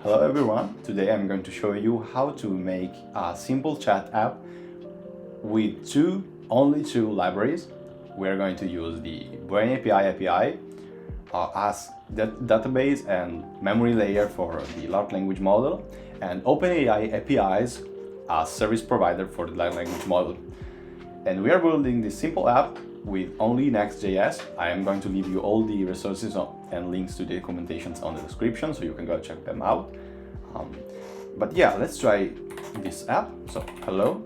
Hello everyone, today I'm going to show you how to make a simple chat app with only two libraries. We're going to use the BrainAPI API as the database and memory layer for the large language model, and OpenAI APIs as service provider for the large language model. And we are building this simple app with only Next.js. I am going to leave you all the resources and links to the documentations on the description, so you can go check them out. But yeah, let's try this app. So, hello.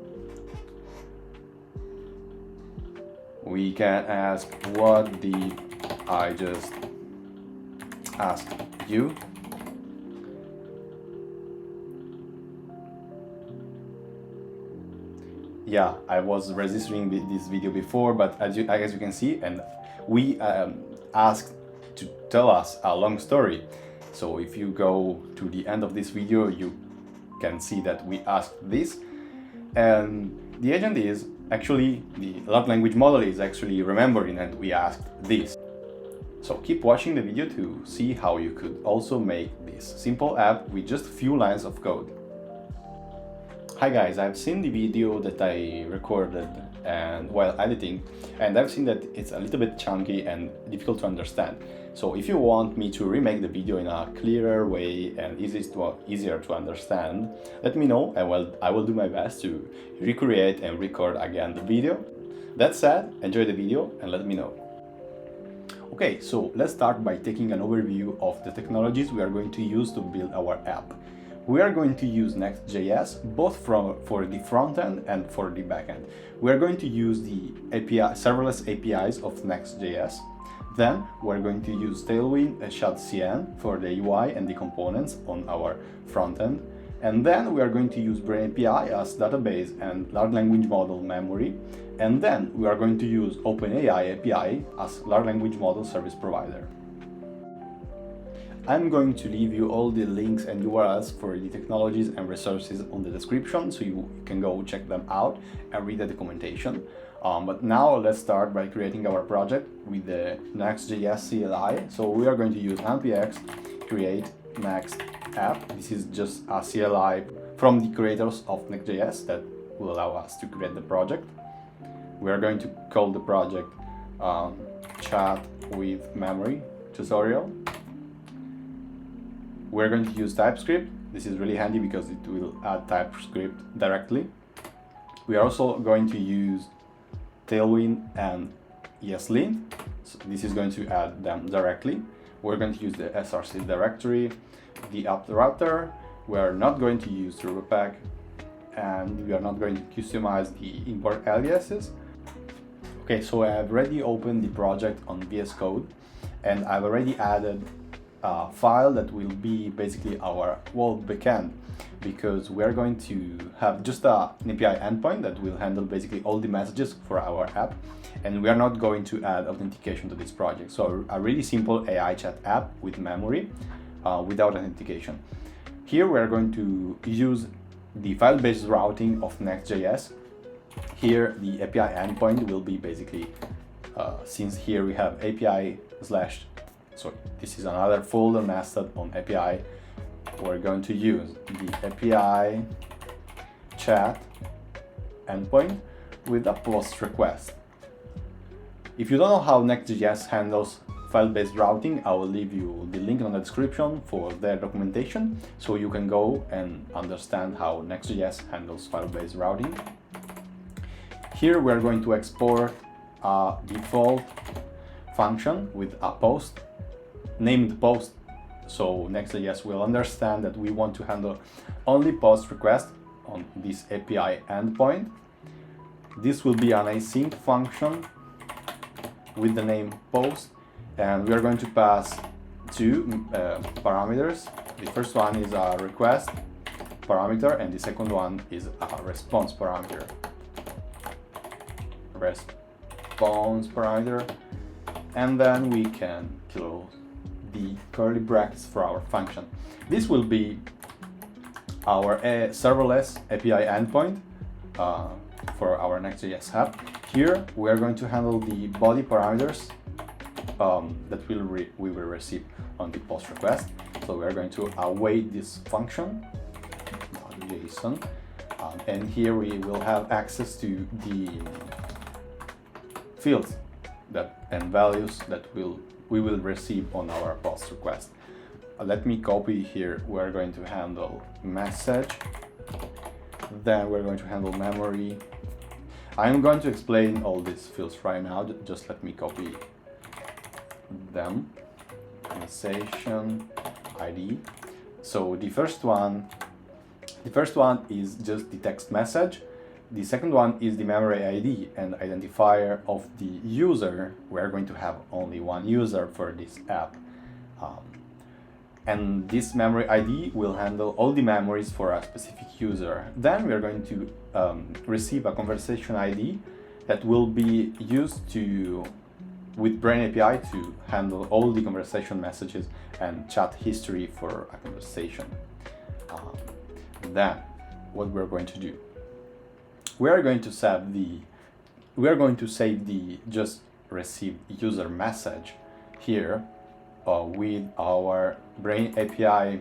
We can ask, what did I just ask you? Yeah, I was registering this video before, but as you can see, and we asked to tell us a long story. So if you go to the end of this video, you can see that we asked this, and the agent is actually, the large language model is actually remembering that we asked this. So keep watching the video to see how you could also make this simple app with just a few lines of code. Hi guys, I've seen the video that I recorded and while editing, and I've seen that it's a little bit chunky and difficult to understand. So if you want me to remake the video in a clearer way and easier to understand, let me know, and I will do my best to recreate and record again the video. That said, enjoy the video and let me know. Okay, so let's start by taking an overview of the technologies we are going to use to build our app. We are going to use Next.js both for the front end and for the back end. We are going to use the serverless APIs of Next.js. Then we're going to use Tailwind and Shadcn for the UI and the components on our front end. And then we are going to use BrainAPI as database and large language model memory. And then we are going to use OpenAI API as large language model service provider. I'm going to leave you all the links and URLs for the technologies and resources on the description, so you can go check them out and read the documentation. But now let's start by creating our project with the Next.js CLI. So we are going to use npx create next app. This is just a CLI from the creators of Next.js that will allow us to create the project. We are going to call the project chat with memory tutorial. We're going to use TypeScript. This is really handy because it will add TypeScript directly. We are also going to use Tailwind and ESLint. So this is going to add them directly. We're going to use the src directory, the app router. We are not going to use the Webpack, and we are not going to customize the import aliases. Okay, so I have already opened the project on VS Code, and I've already added a file that will be basically our whole backend, because we are going to have just an API endpoint that will handle basically all the messages for our app, and we are not going to add authentication to this project. So a really simple AI chat app with memory without authentication. Here we are going to use the file-based routing of Next.js. Here the API endpoint will be basically, since here we have this is another folder nested on API, we're going to use the API chat endpoint with a post request. If you don't know how Next.js handles file-based routing, I will leave you the link in the description for their documentation, so you can go and understand how Next.js handles file-based routing. Here we're going to export a default function with a post named post, so Next.js will understand that we want to handle only post requests on this API endpoint. This will be an async function with the name post, and we are going to pass two parameters. The first one is a request parameter, and the second one is a response parameter. And then we can close the curly brackets for our function. This will be our serverless API endpoint for our Next.js app. Here we are going to handle the body parameters that we will receive on the post request. So we're going to await this function, JSON, and here we will have access to the fields and values that we will receive on our post request. Let me copy here. We're going to handle message, then we're going to handle memory. I'm going to explain all these fields right now, just let me copy them. Conversation ID. So the first one is just the text message. The second one is the memory ID and identifier of the user. We're going to have only one user for this app. And this memory ID will handle all the memories for a specific user. Then we're going to receive a conversation ID that will be used with BrainAPI to handle all the conversation messages and chat history for a conversation. Then what we're going to do, we are going to save the just received user message here with our BrainAPI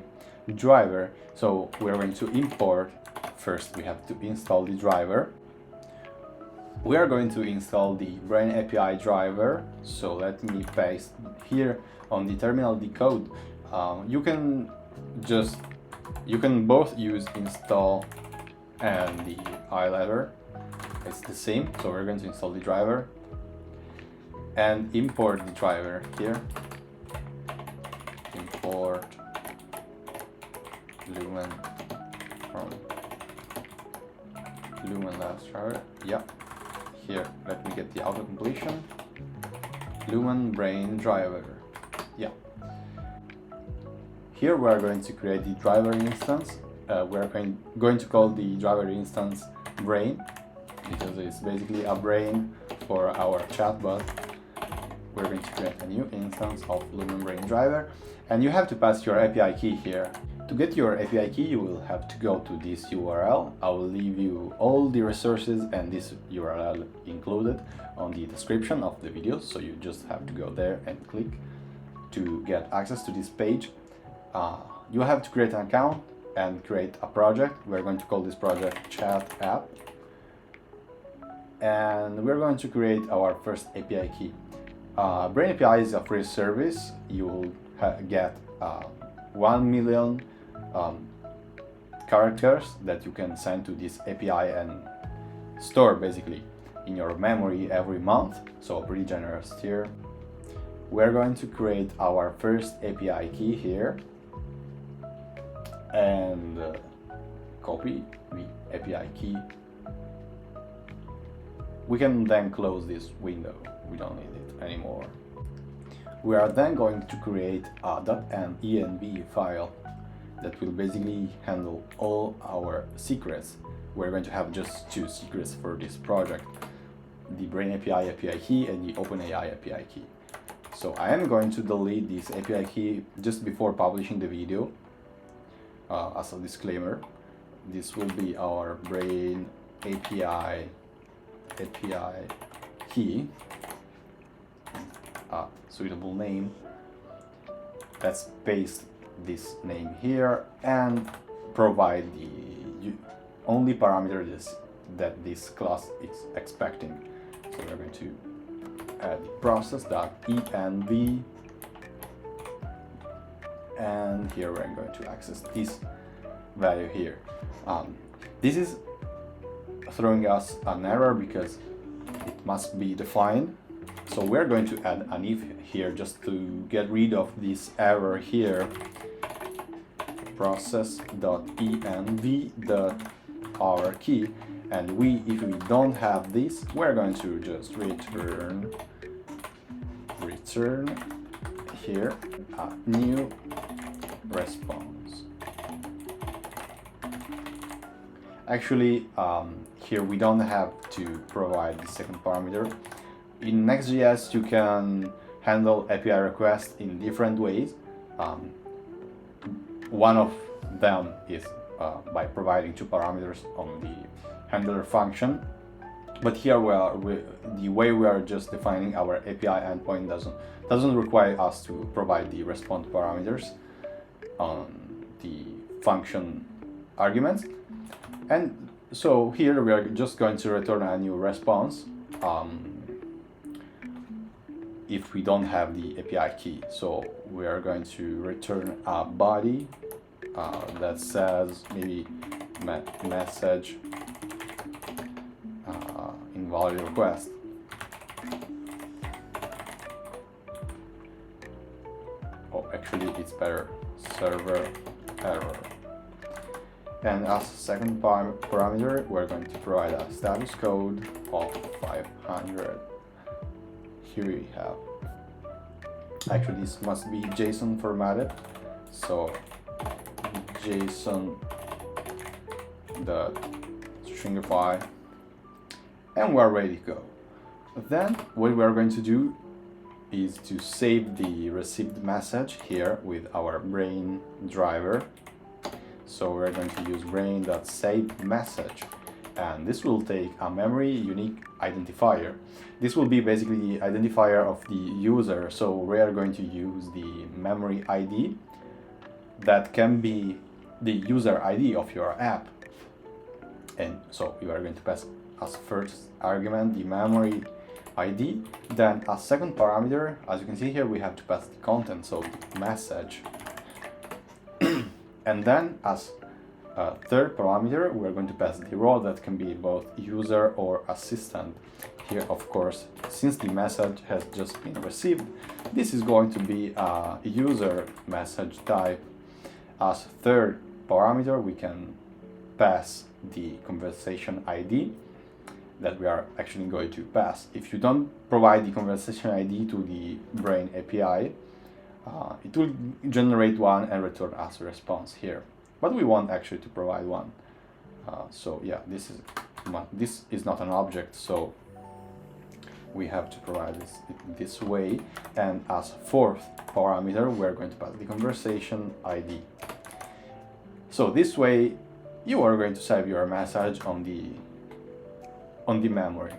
driver. So we're going to import. First we have to install the driver. We are going to install the BrainAPI driver. So let me paste here on the terminal the code. You can both use install and the I letter. It's the same. So we're going to install the driver and import the driver here. Import Lumen from Lumen last driver. Yeah. Here, let me get the auto completion. Lumen brain driver. Yeah. Here we are going to create the driver instance. We are going to call the driver instance brain because it's basically a brain for our chatbot. We're going to create a new instance of Lumen brain driver, and you have to pass your API key here. To get your API key, you will have to go to this URL. I will leave you all the resources and this URL included on the description of the video, so you just have to go there and click to get access to this page. You have to create an account and create a project. We're going to call this project Chat App, and we're going to create our first API key. BrainAPI is a free service. You will get 1 million characters that you can send to this API and store basically in your memory every month, so pretty generous here. We're going to create our first API key here and copy the API key. We can then close this window, we don't need it anymore. We are then going to create a .env file that will basically handle all our secrets. We're going to have just two secrets for this project, the BrainAPI API key and the OpenAI API key. So I am going to delete this API key just before publishing the video. As a disclaimer, this will be our BrainAPI key, a suitable name. Let's paste this name here and provide the only parameters that this class is expecting. So we're going to add the process.env, and here we're going to access this value here. This is throwing us an error because it must be defined. So we're going to add an if here just to get rid of this error here. Process.env.our_key, and if we don't have this, we're going to just return here a new response. Actually, here we don't have to provide the second parameter. In Next.js, you can handle API requests in different ways. One of them is by providing two parameters on the handler function. But here the way we are just defining our API endpoint doesn't require us to provide the response parameters. on the function arguments. And so here we are just going to return a new response if we don't have the API key. So we are going to return a body that says maybe message invalid request. Oh, actually it's better, server error. And as a second parameter, we're going to provide a status code of 500. Here we have, actually this must be JSON formatted, so JSON the stringify, and we're ready to go. Then what we're going to do is to save the received message here with our brain driver. So we're going to use brain.saveMessage, and this will take a memory unique identifier. This will be basically the identifier of the user, so we are going to use the memory ID that can be the user ID of your app. And so you are going to pass as first argument the memory ID, then as second parameter, as you can see here, we have to pass the content, so the message. And then as a third parameter, we're going to pass the role that can be both user or assistant. Here, of course, since the message has just been received, this is going to be a user message type. As third parameter, we can pass the conversation ID that we are actually going to pass. If you don't provide the conversation ID to the BrainAPI, it will generate one and return us a response here. But we want actually to provide one. So yeah, this is not an object, so we have to provide this way. And as fourth parameter, we're going to pass the conversation ID. So this way, you are going to save your message on the memory.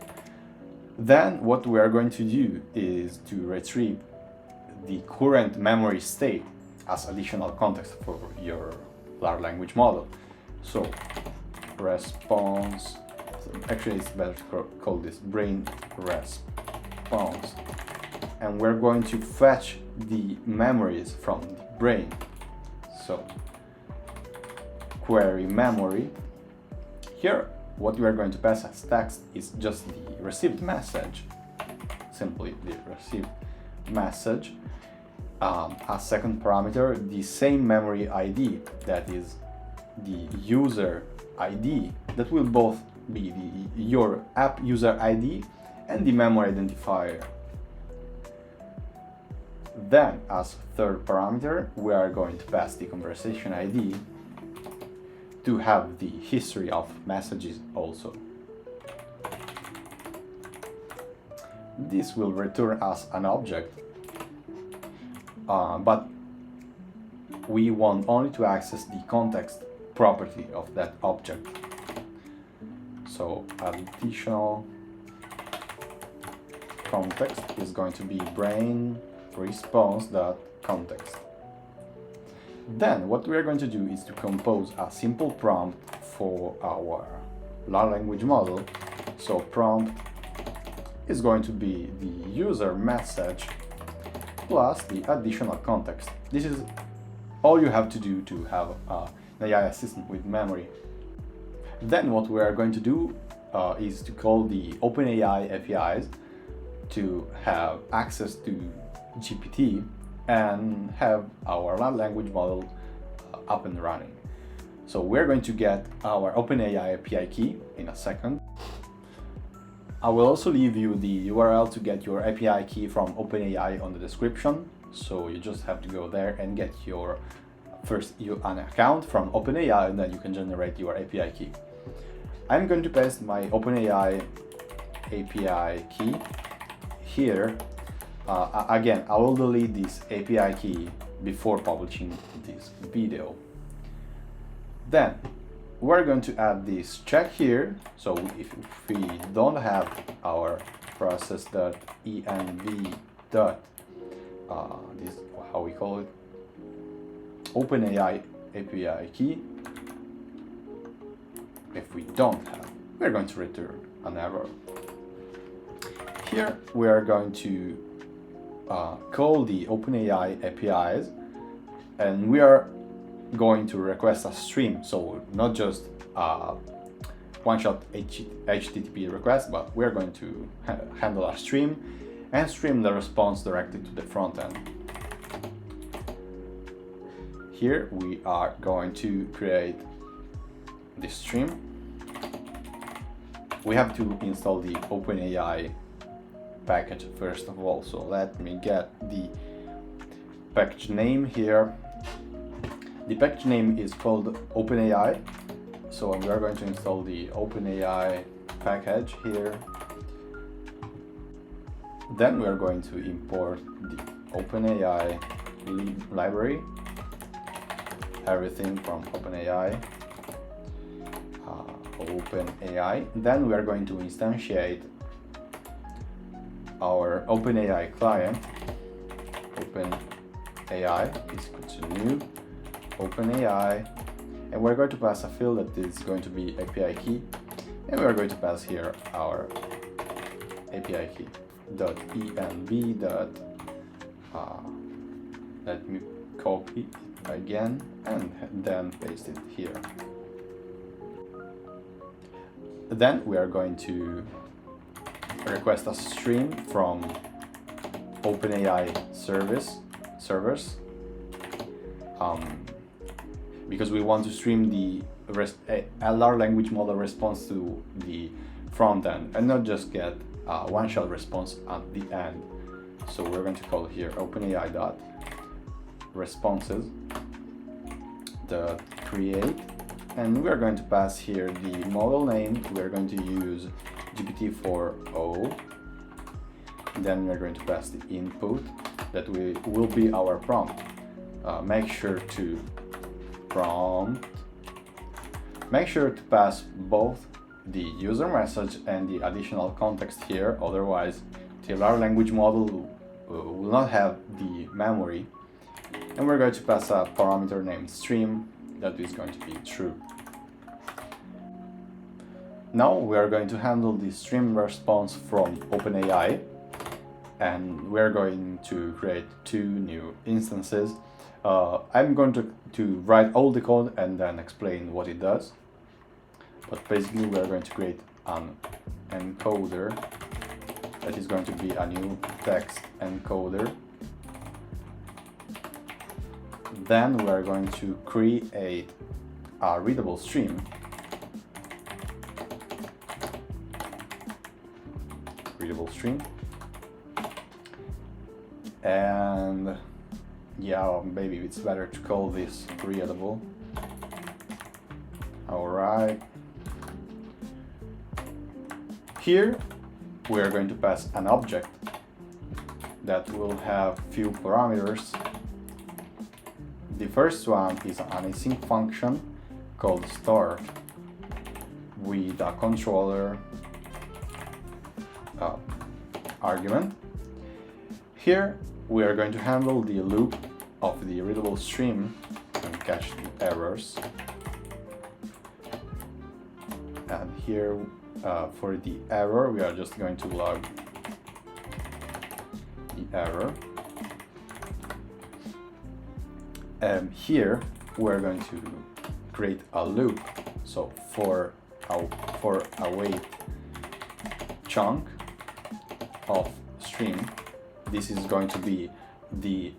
Then what we are going to do is to retrieve the current memory state as additional context for your large language model. So response, actually it's better to call this brain response, and we're going to fetch the memories from the brain. So query memory. Here what we are going to pass as text is just the received message, simply the received message. As second parameter, the same memory ID, that is the user ID, that will both be your app user ID and the memory identifier. Then as third parameter, we are going to pass the conversation ID to have the history of messages also. This will return us an object, but we want only to access the context property of that object. So additional context is going to be brain response.context. Then what we are going to do is to compose a simple prompt for our large language model. So prompt is going to be the user message plus the additional context. This is all you have to do to have an AI assistant with memory. Then what we are going to do is to call the OpenAI APIs to have access to GPT and have our large language model up and running. So we're going to get our OpenAI API key in a second. I will also leave you the URL to get your API key from OpenAI on the description. So you just have to go there and get your an account from OpenAI, and then you can generate your API key. I'm going to paste my OpenAI API key here. Again, I will delete this API key before publishing this video. Then we're going to add this check here. So if we don't have our process.env this how we call it, OpenAI API key. If we don't have, we're going to return an error. Here we are going to call the OpenAI APIs, and we are going to request a stream, so not just one-shot HTTP request, but we're going to handle a stream and stream the response directly to the front end. Here we are going to create the stream. We have to install the OpenAI package first of all, so let me get the package name here. The package name is called OpenAI, so we are going to install the OpenAI package here. Then we are going to import the OpenAI library, everything from OpenAI. Then we are going to instantiate our OpenAI client. OpenAI is equal to new OpenAI, and we're going to pass a field that is going to be API key, and we're going to pass here our API key .env. Let me copy it again and then paste it here. Then we are going to request a stream from OpenAI servers, because we want to stream the large language model response to the front end and not just get a one-shot response at the end. So we're going to call here OpenAI.responses.create, and we're going to pass here the model name. We're going to use GPT-4o. Then we're going to pass the input that will be our prompt. Make sure to pass both the user message and the additional context here, otherwise the large language model will not have the memory. And we're going to pass a parameter named stream that is going to be true. Now we are going to handle the stream response from OpenAI, and we're going to create 2 new instances. I'm going to write all the code and then explain what it does. But basically we're going to create an encoder that is going to be a new text encoder. Then we're going to create a readable stream. And yeah, maybe it's better to call this readable. Alright. Here we are going to pass an object that will have few parameters. The first one is an async function called start with a controller argument. Here we are going to handle the loop of the readable stream and catch the errors. And here for the error we are just going to log the error. And here we're going to create a loop. So for a wait chunk of stream, this is going to be the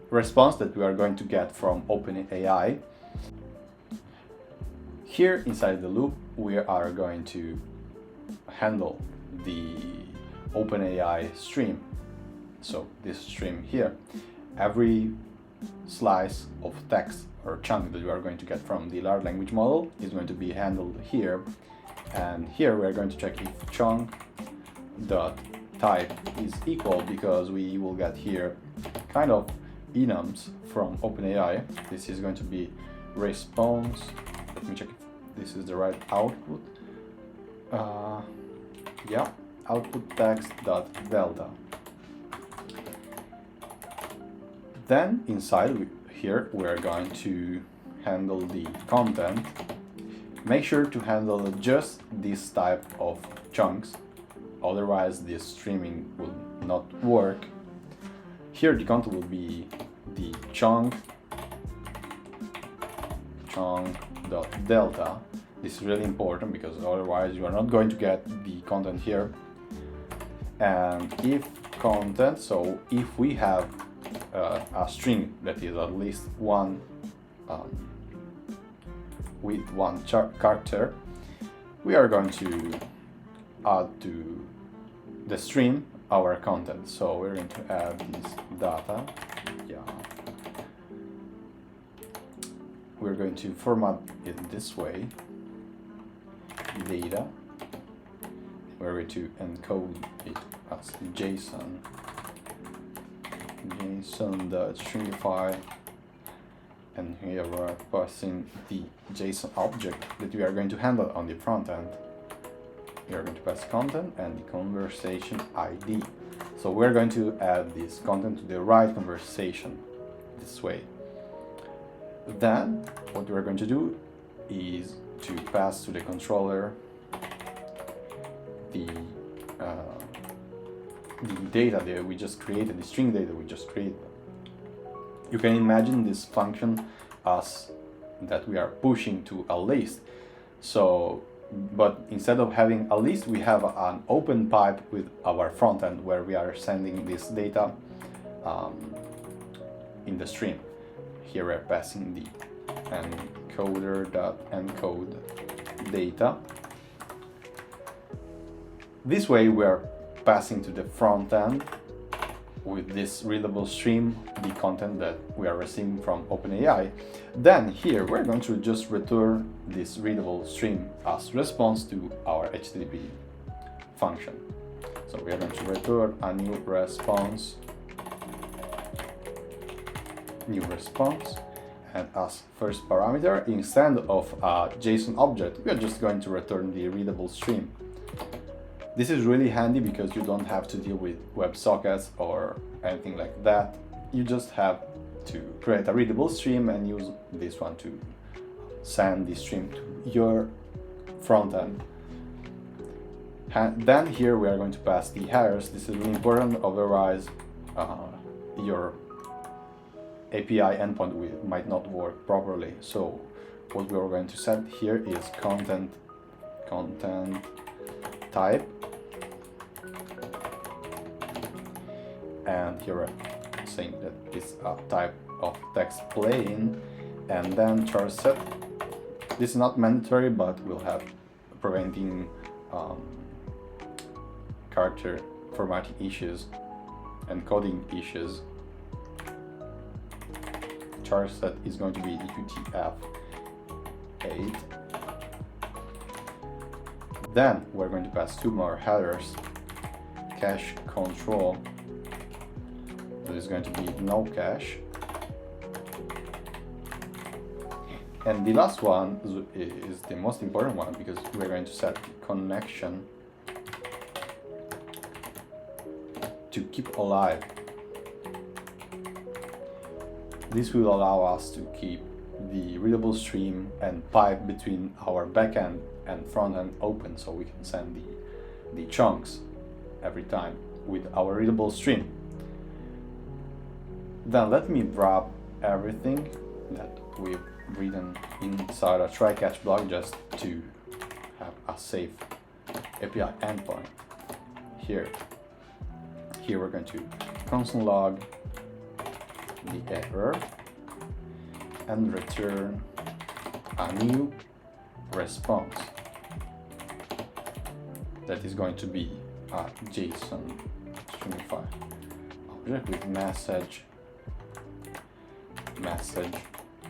response that we are going to get from OpenAI. Here inside the loop we are going to handle the OpenAI stream. So this stream here, every slice of text or chunk that we are going to get from the large language model is going to be handled here. And here we are going to check if chunk dot type is equal, because we will get here kind of enums from OpenAI. This is going to be response. Let me check if this is the right output. Yeah, output text dot delta. Then inside here we're going to handle the content. Make sure to handle just this type of chunks, otherwise the streaming will not work. Here the content will be the chunk.delta. This is really important because otherwise you are not going to get the content here. And if content, so if we have a string that is at least one with one character, we are going to add to the stream our content. So we're going to add this data. Yeah. We're going to format it this way. Data. We're going to encode it as JSON. JSON.stringify, and here we're passing the JSON object that we are going to handle on the front end. We are going to pass content and the conversation ID. So we're going to add this content to the right conversation this way. Then what we're going to do is to pass to the controller the data that we just created, the string data we just created. You can imagine this function as that we are pushing to a list. So, but instead of having a list, we have an open pipe with our front end where we are sending this data in the stream. Here we're passing the encoder.encode data. This way we are passing to the front end with this readable stream the content that we are receiving from OpenAI. Then here we're going to just return this readable stream as response to our HTTP function. So we are going to return a new response, and as first parameter, instead of a JSON object, we are just going to return the readable stream. This is really handy because you don't have to deal with WebSockets or anything like that. You just have to create a readable stream and use this one to send the stream to your front end. Then here we are going to pass the headers. This is really important, otherwise your API endpoint might not work properly. So what we are going to set here is content type, and here I'm saying that it's a type of text plain, and then char set. This is not mandatory, but we'll have preventing character formatting issues and coding issues. Char set is going to be UTF-8. Then we're going to pass two more headers. Cache control, that is going to be no cache. And the last one is the most important one, because we're going to set the connection to keep alive. This will allow us to keep the readable stream and pipe between our backend and front end open, so we can send the chunks every time with our readable stream. Then let me wrap everything that we've written inside a try-catch block just to have a safe API endpoint. Here we're going to console log the error and return a new response that is going to be a JSON stringify object with message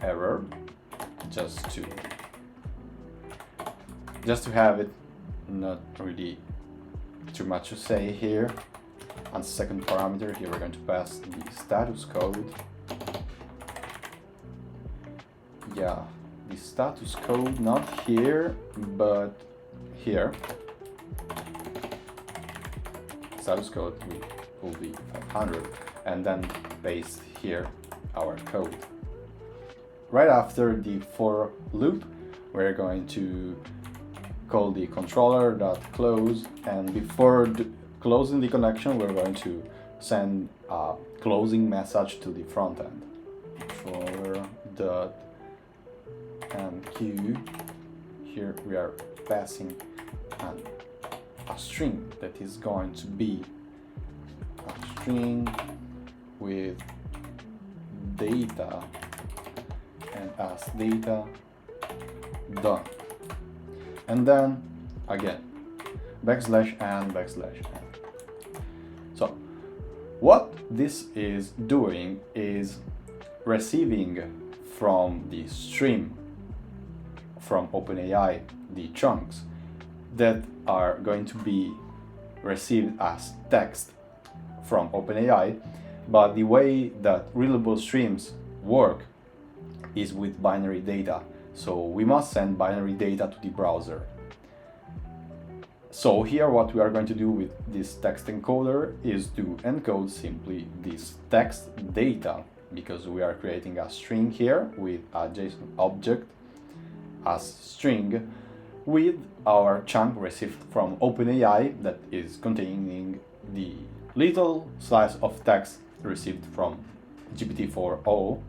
error, just to have it, not really too much to say here. And second parameter, here we're going to pass the status code. Yeah, the status code not here, but here. Status code will be 500, and then paste here our code. right after the for loop, we're going to call the controller.close, and before closing the connection, we're going to send a closing message to the front end. Controller.enqueue. Here we are passing a string that is going to be a string with data, and as data done, and then again \n. So what this is doing is receiving from the stream from OpenAI the chunks that are going to be received as text from OpenAI, but the way that readable streams work is with binary data. So we must send binary data to the browser. So here what we are going to do with this text encoder is to encode simply this text data, because we are creating a string here with a JSON object as string with our chunk received from OpenAI that is containing the little slice of text received from GPT-4o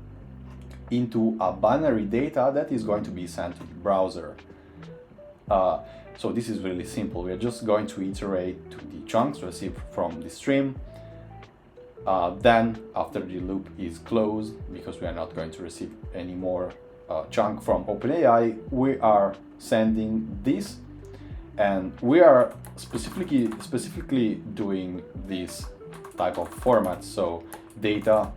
into a binary data that is going to be sent to the browser. So this is really simple. We are just going to iterate to the chunks received from the stream. Then after the loop is closed, because we are not going to receive any more chunk from OpenAI, we are sending this, and we are specifically doing this type of format. So data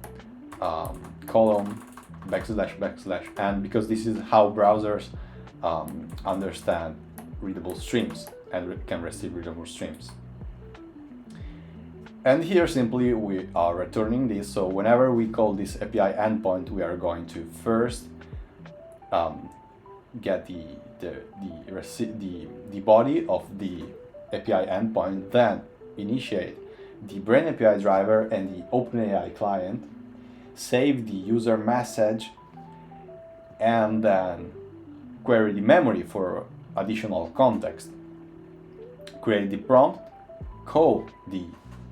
column \\, and because this is how browsers understand readable streams and can receive readable streams. And here simply we are returning this. So whenever we call this API endpoint, we are going to first get the body of the API endpoint, then initiate the BrainAPI driver and the OpenAI client, save the user message, and then query the memory for additional context, create the prompt, call the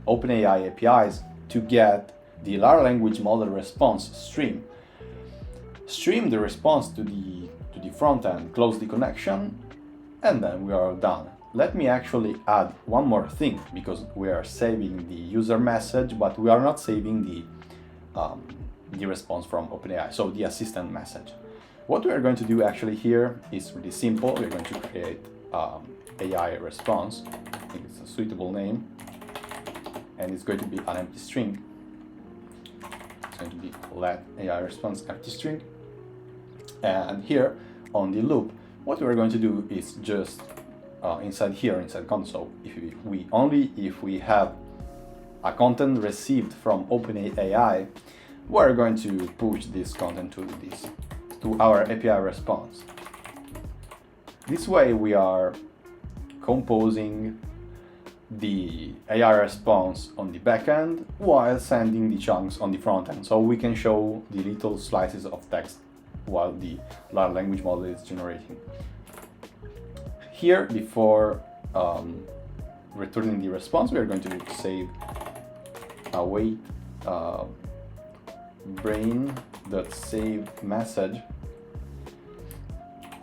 OpenAI APIs to get the large language model response stream the response to the front end, close the connection, and then we are done. Let me actually add one more thing, because we are saving the user message, but we are not saving the response from OpenAI, so the assistant message. What we are going to do actually here is really simple. We're going to create AI response. I think it's a suitable name, and it's going to be an empty string. It's going to be let AI response empty string. And here on the loop, what we're going to do is just inside console, if we have a content received from OpenAI, we're going to push this content to our API response. This way we are composing the AI response on the backend while sending the chunks on the front end, so we can show the little slices of text while the large language model is generating. Here, before returning the response, we are going to save await brain.save message,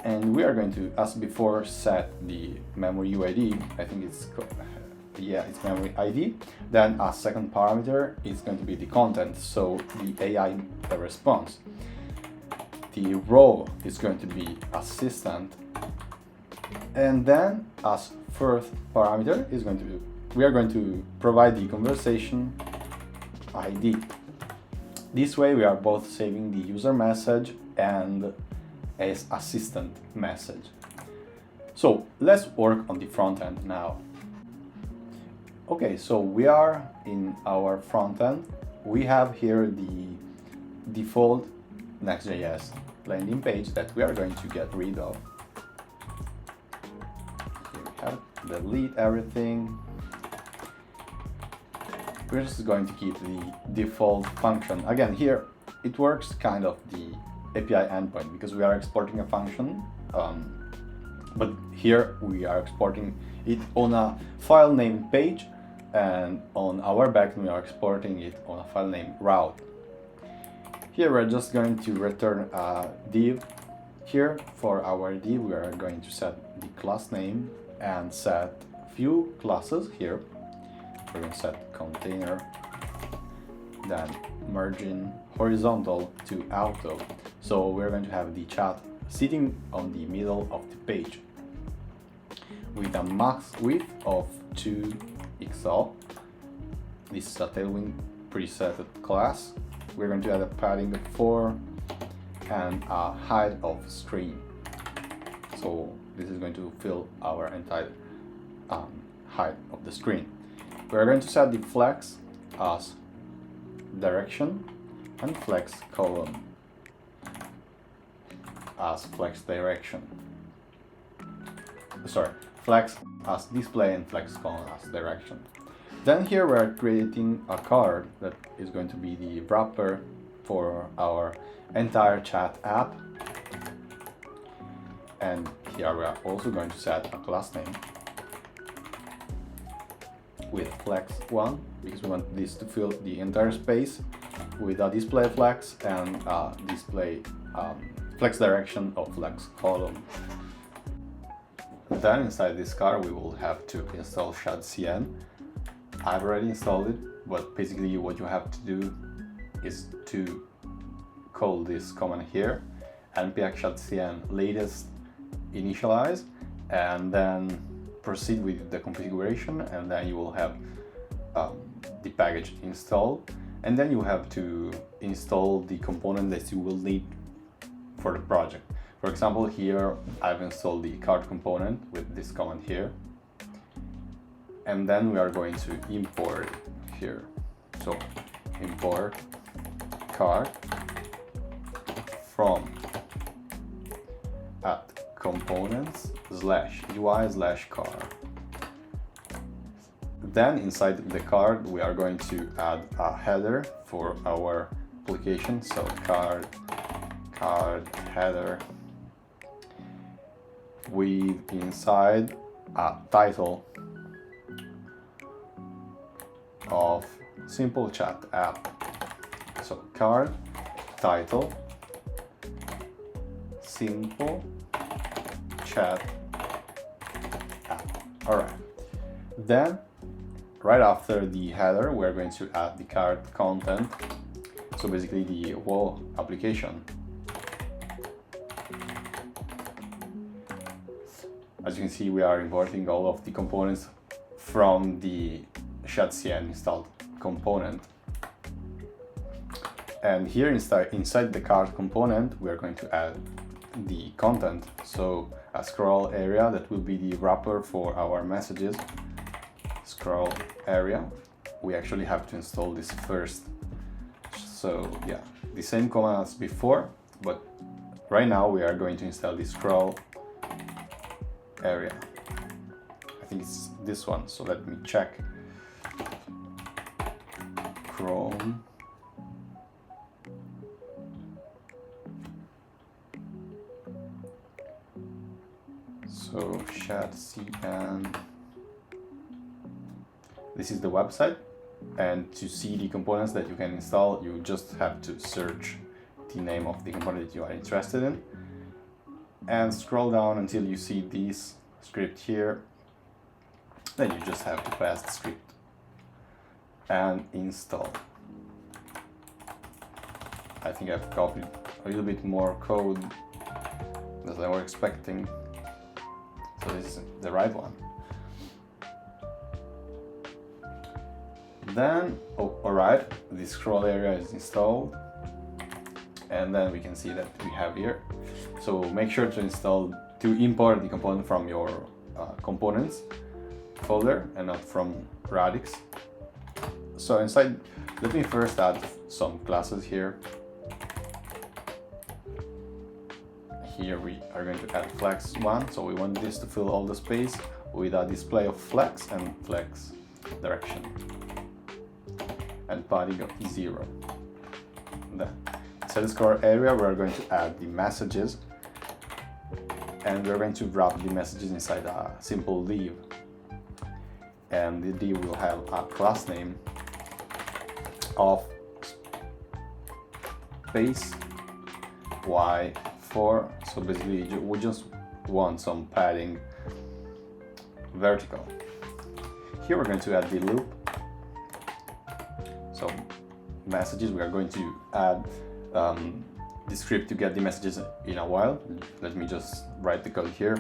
and we are going to, as before, set the memory UID. I think it's memory ID. Then a second parameter is going to be the content, so the AI response. The role is going to be assistant, and then as first parameter is going to be, we are going to provide the conversation ID. This way we are both saving the user message and as assistant message. So let's work on the front end now. Okay, so we are in our front end. We have here the default Next.js landing page that we are going to get rid of. Here we have delete everything. We're just going to keep the default function. Again, here it works kind of the API endpoint because we are exporting a function, but here we are exporting it on a file name page, and on our backend we are exporting it on a file name route. Here we're just going to return a div. Here for our div we are going to set the class name and set few classes. Here we're going to set container, then margin horizontal to auto. So we're going to have the chat sitting on the middle of the page with a max width of 2 pixels. This is a Tailwind preset class. We're going to add a padding of 4 and a height of screen. So this is going to fill our entire height of the screen. We're going to set the flex as direction and flex column as flex direction. Sorry, flex as display and flex column as direction. Then here we're creating a card that is going to be the wrapper for our entire chat app. And here we are also going to set a class name with flex1 because we want this to fill the entire space with a display flex and display flex direction of flex column. Then inside this card we will have to install Shadcn. I've already installed it, but basically what you have to do is to call this command here, npm Shadcn latest initialize, and then proceed with the configuration, and then you will have the package installed, and then you have to install the component that you will need for the project. For example, here I've installed the card component with this command here, and then we are going to import it here. So import card from components /UI /card. Then inside the card we are going to add a header for our application. So card header with inside a title of simple chat app. So card title simple chat app. Alright. Then right after the header we're going to add the card content. So basically the whole application. As you can see, we are importing all of the components from the Shadcn installed component. And here inside the card component, we are going to add the content. So a scroll area that will be the wrapper for our messages. Scroll area. We actually have to install this first. So yeah, the same command as before, but right now we are going to install the scroll area. I think it's this one, so let me check. Chrome. So Shadcn. This is the website, and to see the components that you can install, you just have to search the name of the component that you are interested in and scroll down until you see this script here. Then you just have to pass the script and install. I think I've copied a little bit more code than I was expecting. So this is the right one. Then, alright, the scroll area is installed, and then we can see that we have here. So make sure to import the component from your components folder and not from Radix. So inside, let me first add some classes here. Here we are going to add flex1, so we want this to fill all the space with a display of flex and flex direction and padding of 0. Then set score area, we're going to add the messages, and we're going to wrap the messages inside a simple div. And the div will have a class name of space y4. So basically we just want some padding vertical. Here we're going to add the loop. So messages, we are going to add the script to get the messages in a while. Let me just write the code here.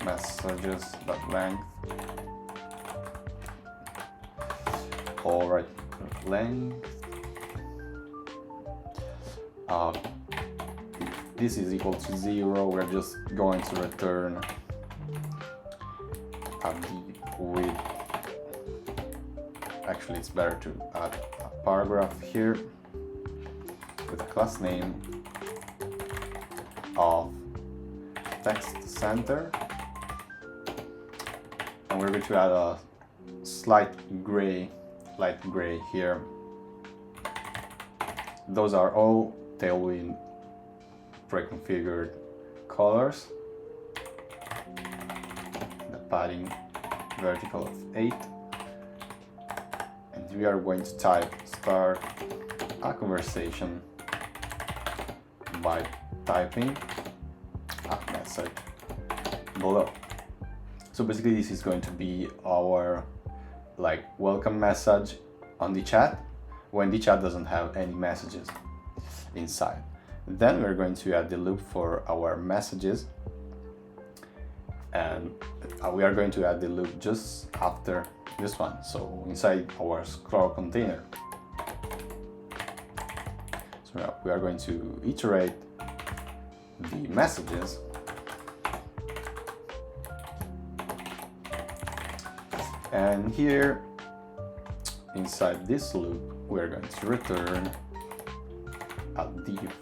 Messages.length. All right, length. If this is equal to 0, we're just going to return the width. Actually, it's better to add a paragraph here with a class name of text center, and we're going to add a light gray here. Those are all Tailwind pre-configured colors. The padding vertical of 8. And we are going to type start a conversation by typing a message below. So basically this is going to be our welcome message on the chat when the chat doesn't have any messages inside. Then we're going to add the loop for our messages, and we are going to add the loop just after this one, so inside our scroll container. So we are going to iterate the messages, and here inside this loop we are going to return a div.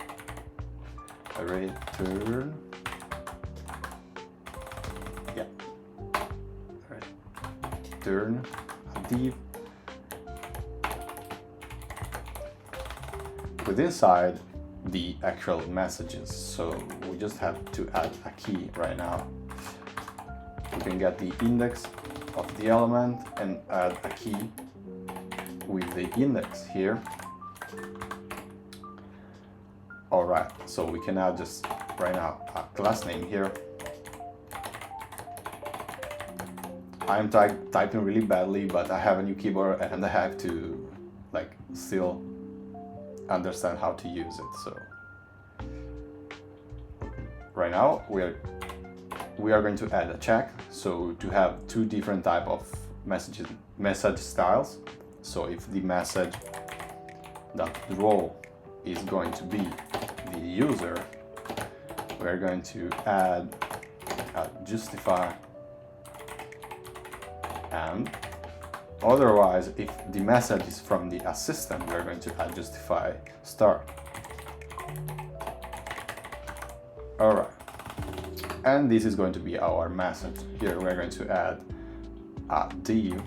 Return a div with inside the actual messages. So we just have to add a key right now. We can get the index of the element and add a key with the index here. Alright, so we can add just right now a class name here. I'm typing really badly, but I have a new keyboard and I have to still understand how to use it. So right now we are going to add a check, so to have two different type of message styles. So if the message that role is going to be the user, we're going to add a justify, and otherwise if the message is from the assistant, we're going to add justify start. Alright, and this is going to be our message. Here we're going to add a div.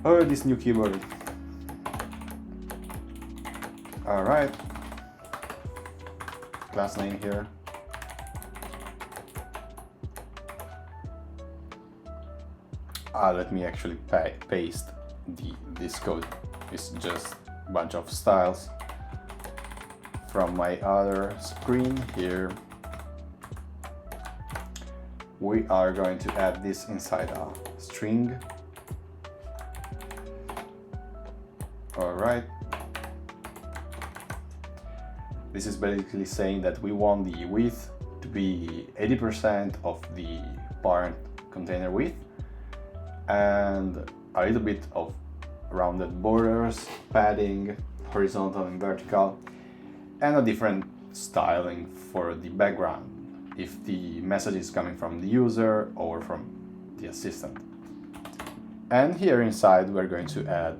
Oh, this new keyboard. Alright. Class name here. Let me actually paste this code. It's just a bunch of styles from my other screen here. We are going to add this inside a string. Alright. This is basically saying that we want the width to be 80% of the parent container width, and a little bit of rounded borders, padding, horizontal and vertical, and a different styling for the background if the message is coming from the user or from the assistant. And here inside we're going to add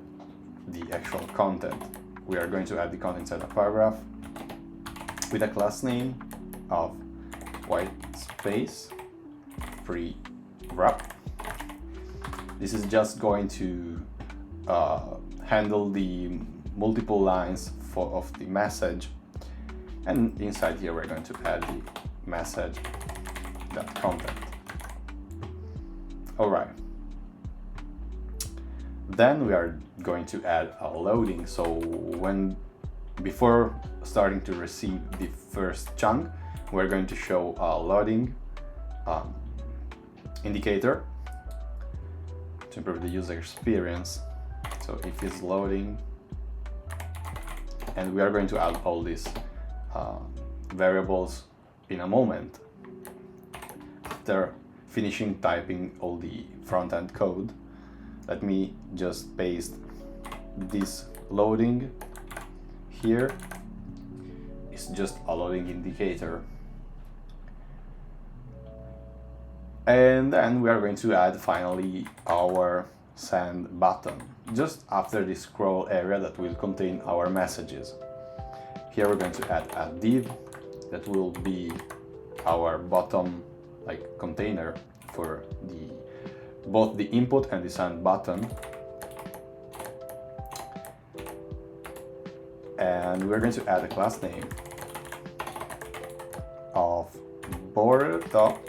the actual content. We are going to add the content inside a paragraph with a class name of white space free wrap. This is just going to handle the multiple lines of the message, and inside here we're going to add the message.content. Alright, then we are going to add a loading. So before starting to receive the first chunk, we're going to show a loading indicator to improve the user experience. So if it's loading, and we are going to add all these variables in a moment. After finishing typing all the front-end code, let me just paste this loading here. It's just a loading indicator. And then we are going to add finally our send button, just after the scroll area that will contain our messages. Here we're going to add a div that will be our bottom container for both the input and the send button. And we're going to add a class name of border top,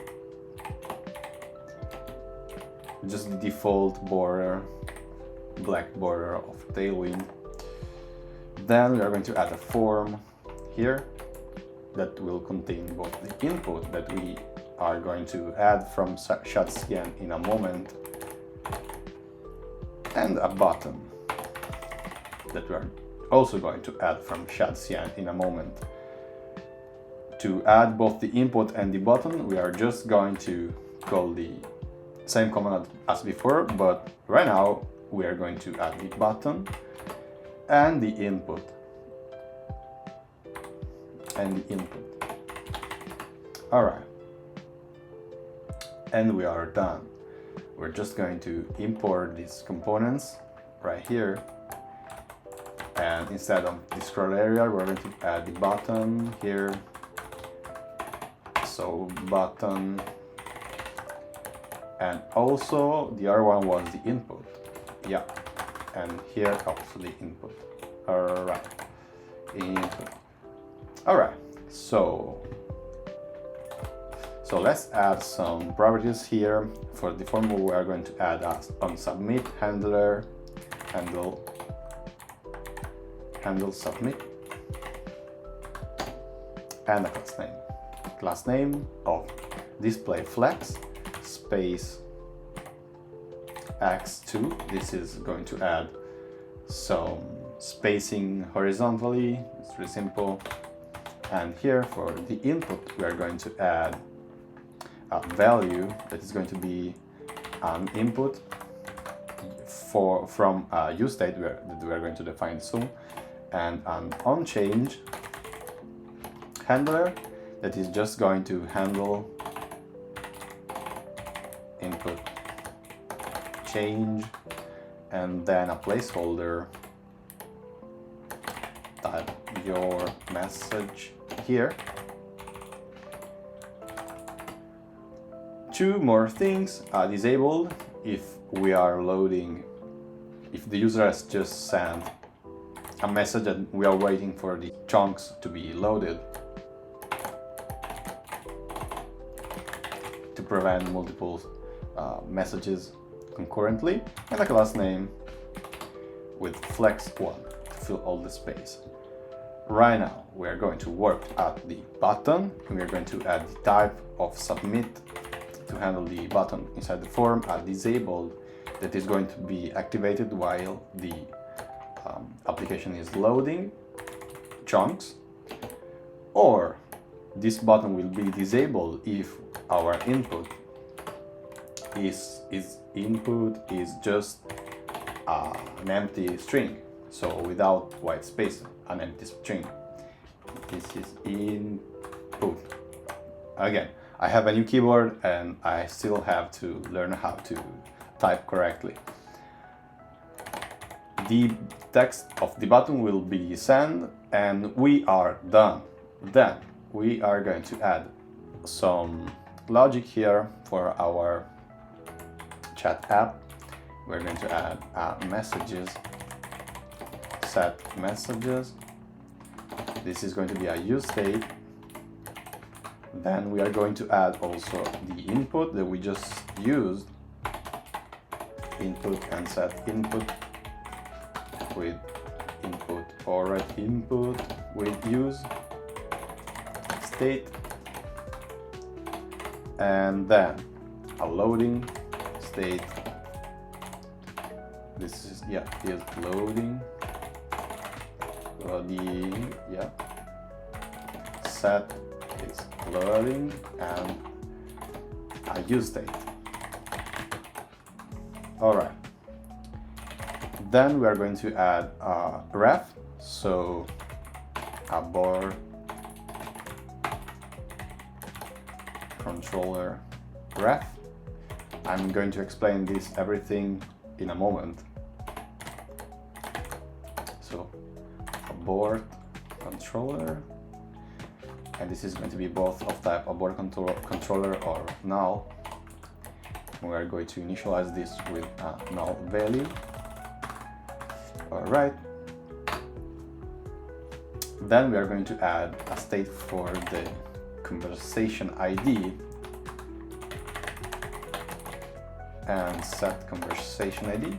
just the default border, black border of Tailwind. Then we are going to add a form here that will contain both the input that we are going to add from Shadcn in a moment, and a button that we are also going to add from Shadcn in a moment. To add both the input and the button, we are just going to call the same command as before, but right now we are going to add the button and the input Alright, and we are done. We're just going to import these components right here, and instead of the scroll area we're going to add the button here. So button, and also the other one was the input, yeah, and here also the input. Alright, input. Alright, so let's add some properties here. For the form we are going to add on submit handler, handle submit, and a class name of display flex space x2. This is going to add some spacing horizontally. It's really simple. And here for the input we are going to add a value that is going to be an input from a use state that we are going to define soon, and an onChange handler that is just going to handle input change, and then a placeholder, type your message here. Two more things are disabled if we are loading, if the user has just sent a message and we are waiting for the chunks to be loaded, to prevent multiple messages concurrently, and a class name with flex1 to fill all the space. Right now we are going to work at the button, and we are going to add the type of submit to handle the button inside the form, a disabled that is going to be activated while the application is loading chunks, or this button will be disabled if our input is just an empty string, so without white space, an empty string. This is input. Again, I have a new keyboard and I still have to learn how to type correctly. The text of the button will be send, and we are done. Then we are going to add some logic here for our chat app. We're going to add messages, set messages. This is going to be a use state. Then we are going to add also the input that we just used, input and set input with input or read input with use state, and then a loading state. This is is loading, set is loading, and a use state. All right. Then we are going to add a ref, so a board controller ref. I'm going to explain this everything in a moment. So a board controller, and this is going to be both of type a board controller or null. We are going to initialize this with a null value. All right. Then we are going to add a state for the conversation ID and set conversation ID.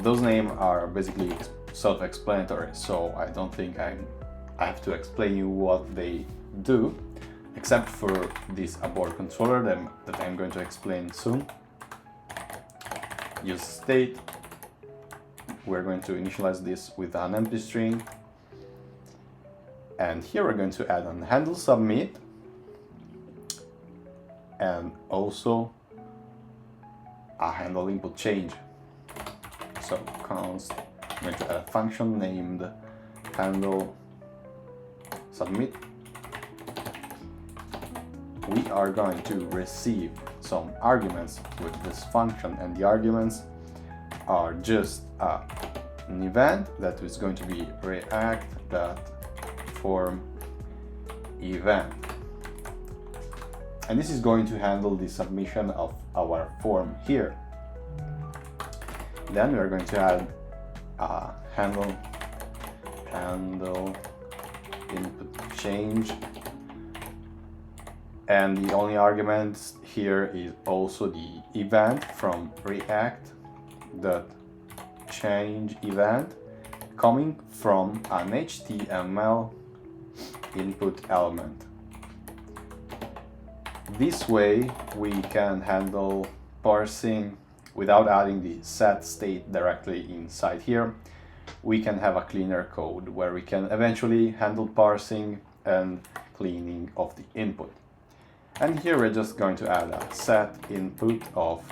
Those names are basically self-explanatory, so I don't think I have to explain you what they do, except for this abort controller that I'm going to explain soon. Use state. We're going to initialize this with an empty string, and here we're going to add an handle submit and also a handle input change. So const, I'm going to add a function named handle submit. We are going to receive some arguments with this function, and the arguments are just an event that is going to be react.form event, and this is going to handle the submission of our form here. Then we are going to add a handle input change, and the only argument here is also the event from react.change event coming from an HTML input element. This way we can handle parsing without adding the set state directly inside here. We can have a cleaner code where we can eventually handle parsing and cleaning of the input. And here we're just going to add a set input of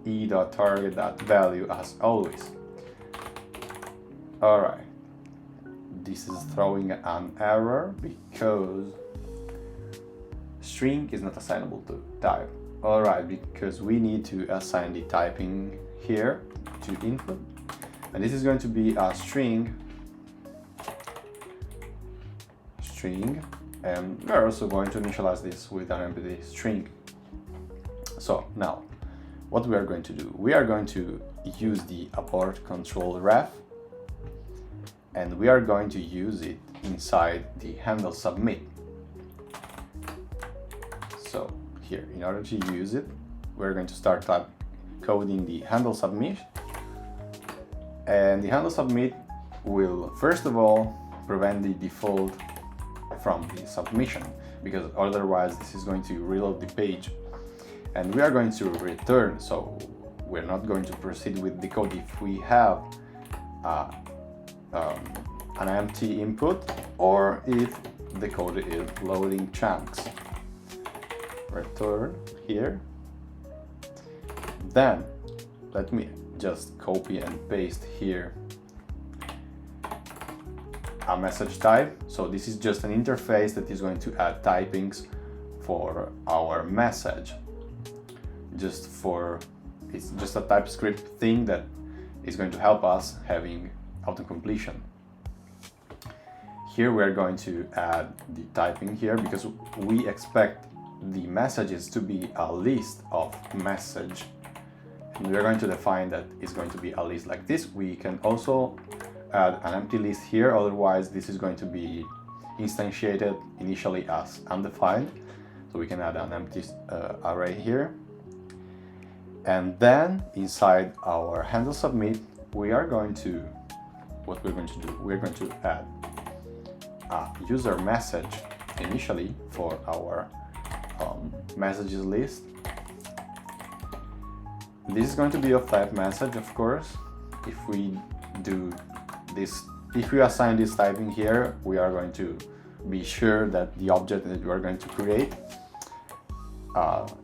e.target.value as always. All right, this is throwing an error because string is not assignable to type. All right, because we need to assign the typing here to input, and this is going to be a string, and we're also going to initialize this with an empty string. So now what we are going to do, we are going to use the abort control ref, and we are going to use it inside the handle submit. So here, in order to use it, we're going to start coding the handle submit, and the handle submit will first of all prevent the default from the submission, because otherwise this is going to reload the page, and we are going to return. So we're not going to proceed with the code if we have an empty input or if the code is loading chunks. Return here. Then let me just copy and paste here a message type. So this is just an interface that is going to add typings for our message. It's just a TypeScript thing that is going to help us having auto-completion. here we are going to add the typing here because we expect the messages to be a list of message, and we are going to define that it's going to be a list like this. We can also add an empty list here, otherwise this is going to be instantiated initially as undefined, so we can add an empty array here. And then inside our handle submit, we are going to, what we're going to do, we're going to add a user message initially for our messages list. This is going to be of type message, of course. If we do this, if we assign this typing here, we are going to be sure that the object that we are going to create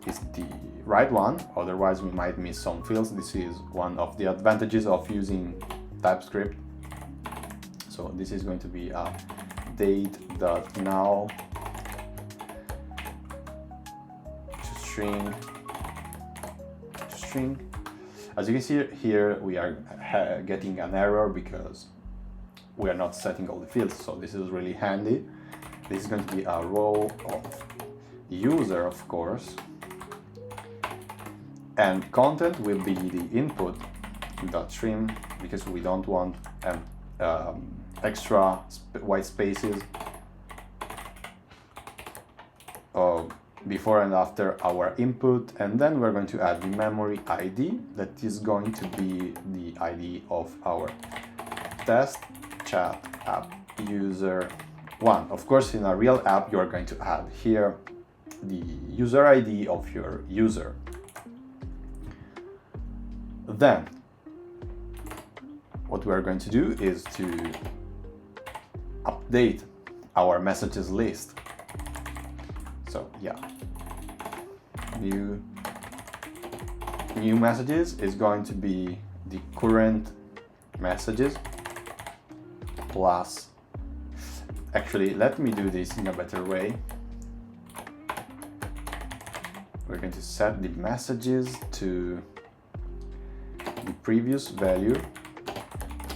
is the right one, otherwise we might miss some fields. This is one of the advantages of using TypeScript. So this is going to be a date.now to string. As you can see here, we are getting an error because we are not setting all the fields, so this is really handy. This is going to be a row of user, of course, and content will be the input dot trim because we don't want extra white spaces before and after our input. And then we're going to add the memory ID that is going to be the ID of our test chat app user 1. Of course, in a real app, you're going to add here the user ID of your user. Then, what we are going to do is to update our messages list. So yeah, new messages is going to be the current messages plus, actually, let me do this in a better way. We're going to set the messages to the previous value.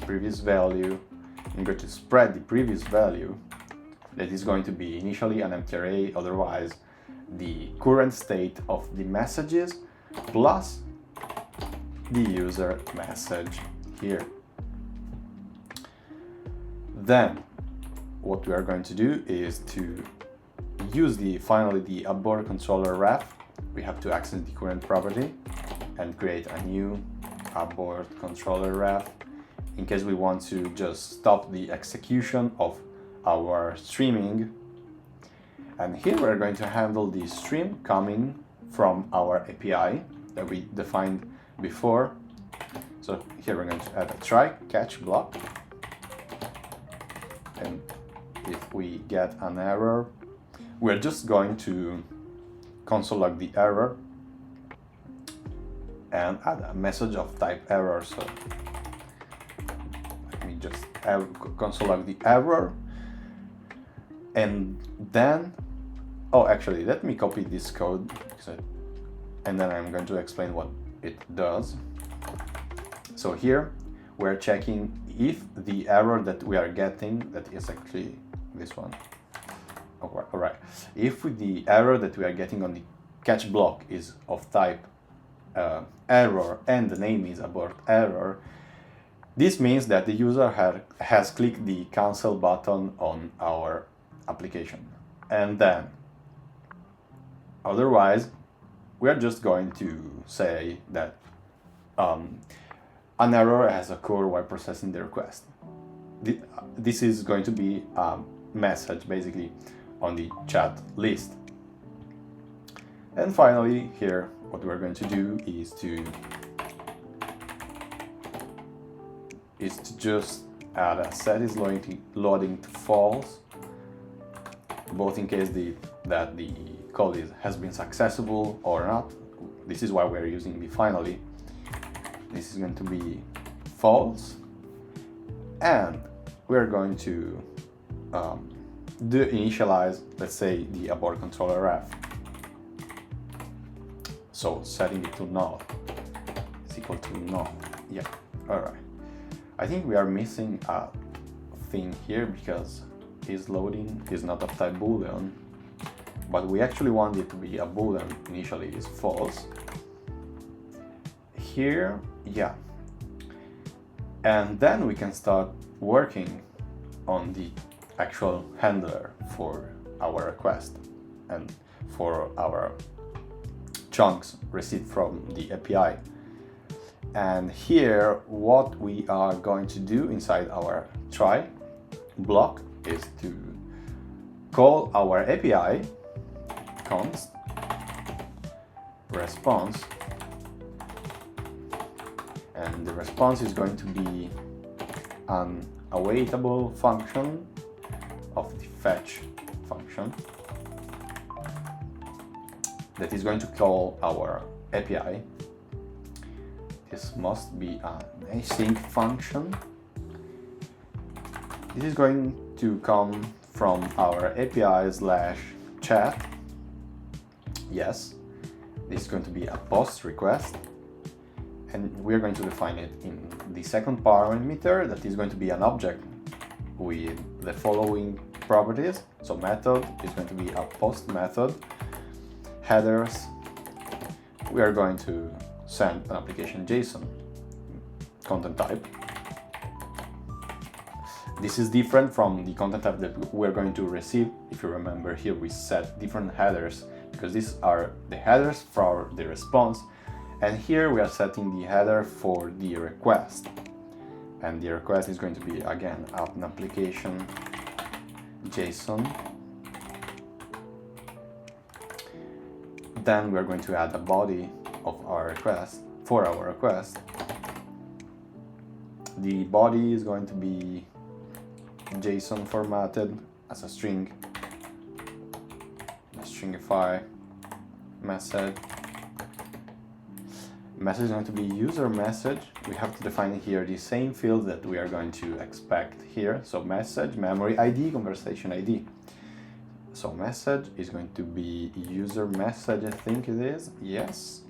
I'm going to spread the previous value. That is going to be initially an empty array, otherwise the current state of the messages plus the user message here. Then what we are going to do is to use finally the abort controller ref. We have to access the current property and create a new abort controller ref in case we want to just stop the execution of our streaming. And here we're going to handle the stream coming from our API that we defined before. So here we're going to add a try catch block, and if we get an error, we're just going to console log the error and add a message of type error. So let me just console log the error, and then, oh, actually, let me copy this code and then I'm going to explain what it does. So here we're checking if the error that we are getting, that is actually this one. All right. If the error that we are getting on the catch block is of type error and the name is abort error, this means that the user has clicked the cancel button on our application. And then, otherwise, we are just going to say that an error has occurred while processing the request. This is going to be a message basically on the chat list. And finally, here, what we're going to do is to just add a set is loading to false, both in case that the code has been successful or not. This is why we're using the finally. This is going to be false, and we're going to initialize, let's say, the abort controller ref. So setting it to null is equal to null. Yeah, all right. I think we are missing a thing here because is loading is not of type boolean, but we actually want it to be a boolean. Initially is false. Here, yeah. And then we can start working on the actual handler for our request and for our chunks received from the API. And here, what we are going to do inside our try block is to call our API const response, and the response is going to be an awaitable function of the fetch function that is going to call our API. This must be an async function. This is going to come from our API/chat. Yes, this is going to be a post request, and we're going to define it in the second parameter that is going to be an object with the following properties. So method is going to be a post method. Headers, we are going to send an application JSON content type. This is different from the content type that we're going to receive. If you remember, here we set different headers because these are the headers for the response, and here we are setting the header for the request, and the request is going to be again an application JSON. Then we're going to add a body of our request for our request. The body is going to be JSON formatted as a string, stringify message. Message is going to be user message. We have to define here the same field that we are going to expect here. So message, memory ID, conversation ID. So message is going to be user message, I think it is, yes.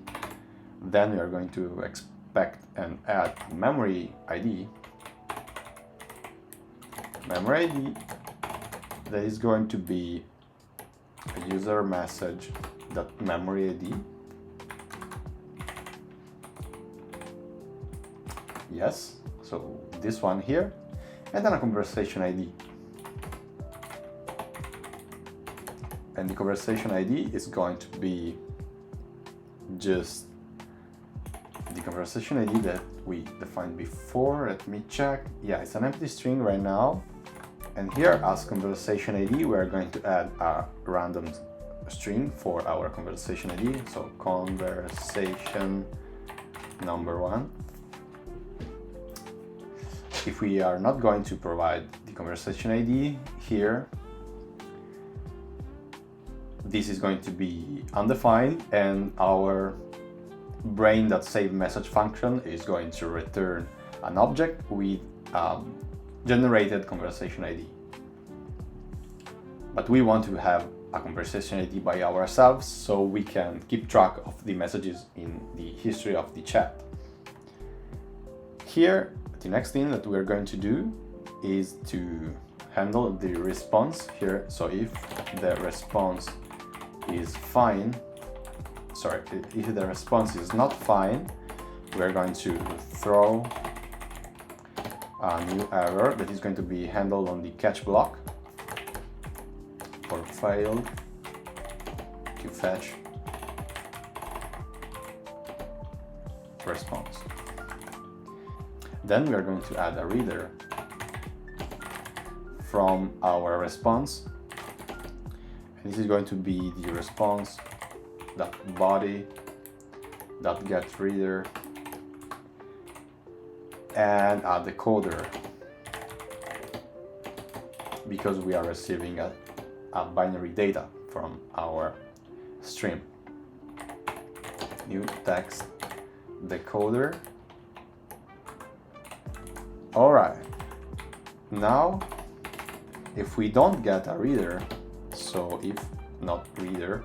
Then we are going to expect and add memory ID. Memory ID, that is going to be a user message dot memory ID. Yes, so this one here, and then a conversation ID. And the conversation ID is going to be just the conversation ID that we defined before. Let me check. Yeah, it's an empty string right now. And here as conversation ID, we're going to add a random string for our conversation ID. So conversation number 1. If we are not going to provide the conversation ID here, this is going to be undefined, and our brain.saveMessage function is going to return an object with generated conversation ID. But we want to have a conversation ID by ourselves so we can keep track of the messages in the history of the chat. Here, the next thing that we're going to do is to handle the response here. So if the response is fine, sorry, if the response is not fine, we're going to throw a new error that is going to be handled on the catch block for failed to fetch response. Then we are going to add a reader from our response. And this is going to be the response.body.getReader and a decoder, because we are receiving a binary data from our stream. New text decoder. All right, now if we don't get a reader, so if not reader,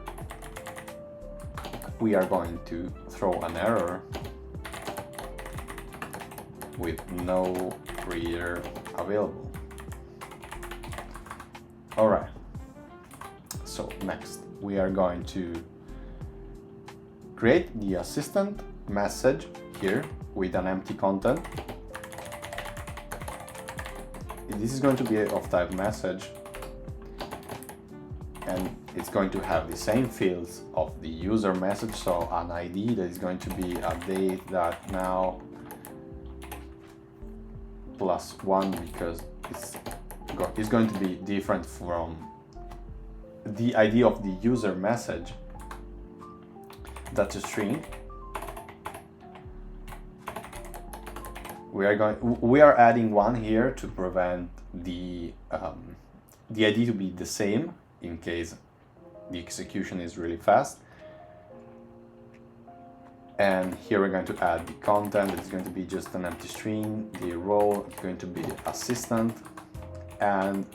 we are going to throw an error with no reader available. All right. So next, we are going to create the assistant message here with an empty content. This is going to be of type message, and it's going to have the same fields of the user message, so an ID that is going to be a date.now +1, because it's going to be different from the ID of the user message. That's a string. We are adding one here to prevent the ID to be the same in case the execution is really fast. And here we're going to add the content. It's going to be just an empty string. The role is going to be assistant, and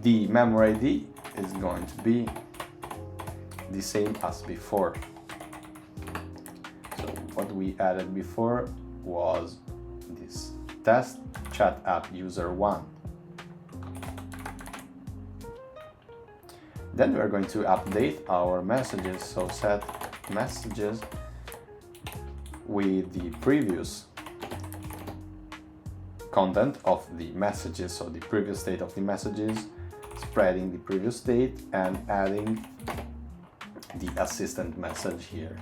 the memory ID is going to be the same as before. So what we added before was this test chat app user 1. Then we are going to update our messages, so set messages with the previous content of the messages, so the previous state of the messages, spreading the previous state and adding the assistant message here.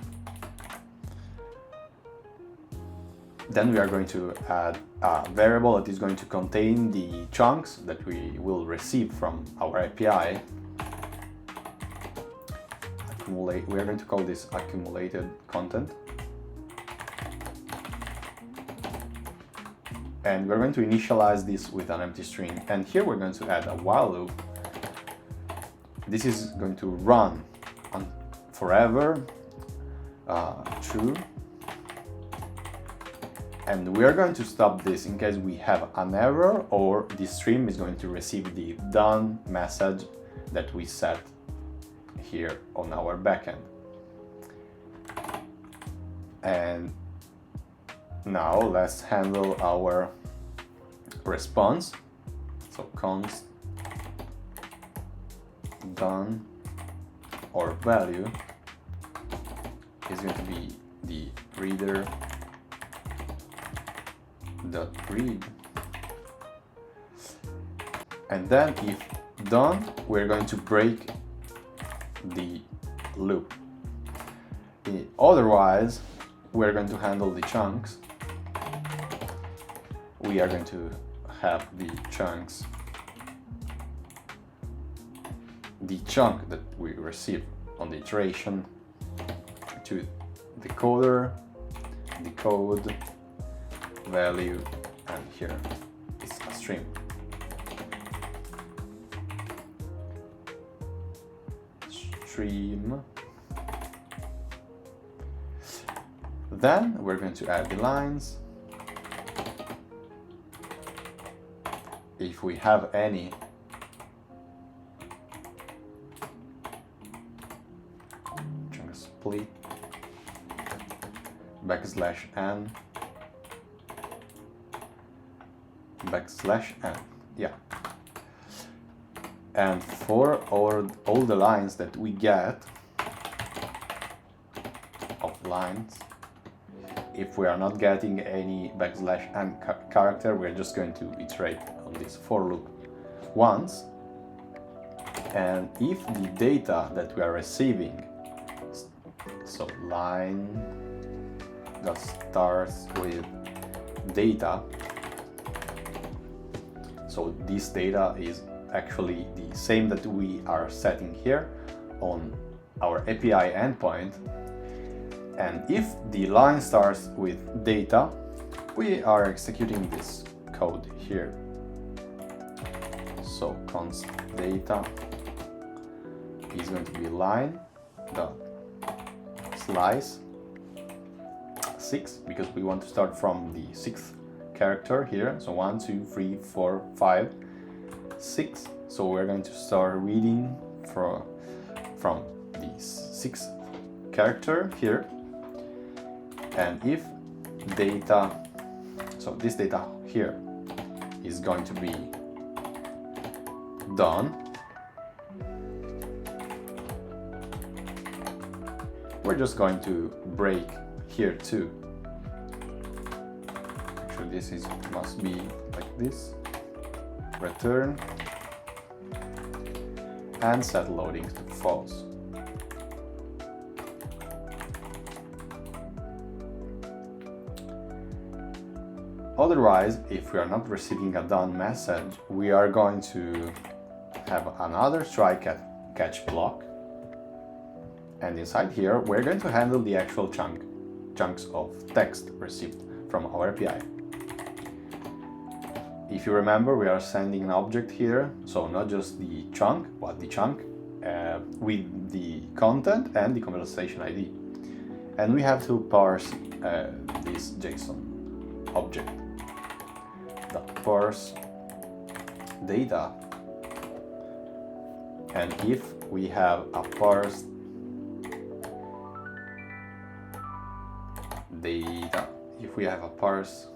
Then we are going to add a variable that is going to contain the chunks that we will receive from our API. We are going to call this accumulated content. And we're going to initialize this with an empty string. And here we're going to add a while loop. This is going to run on forever, true. And we are going to stop this in case we have an error or the stream is going to receive the done message that we set here on our backend. And now let's handle our response. So const done or value is going to be the reader dot read, and then if done, we're going to break the loop. Otherwise, we're going to handle the chunks. We are going to have the chunks, the chunk that we receive on the iteration to the decoder, decode, value, and here is a string. Stream. Then we're going to add the lines. If we have any, chunk split, \n, \n, yeah. And for all the lines that we get of lines, if we are not getting any \n character, we're just going to iterate on this for loop once. And if the data that we are receiving, so line that starts with data, so this data is actually the same that we are setting here on our API endpoint. And if the line starts with data, we are executing this code here. So const data is going to be line dot slice 6, because we want to start from the 6th character here. So 1, 2, 3, 4, 5, 6. So we're going to start reading from the 6th character here. And if data, so this data here is going to be done, we're just going to break here too. Actually, this must be like this. Return and set loading to false. Otherwise, if we are not receiving a done message, we are going to have another try catch block, and inside here we're going to handle the actual chunks of text received from our API. If you remember, we are sending an object here, so not just the chunk, but the chunk with the content and the conversation ID. And we have to parse this JSON object. Parse data, and if we have a parsed data, if we have a parse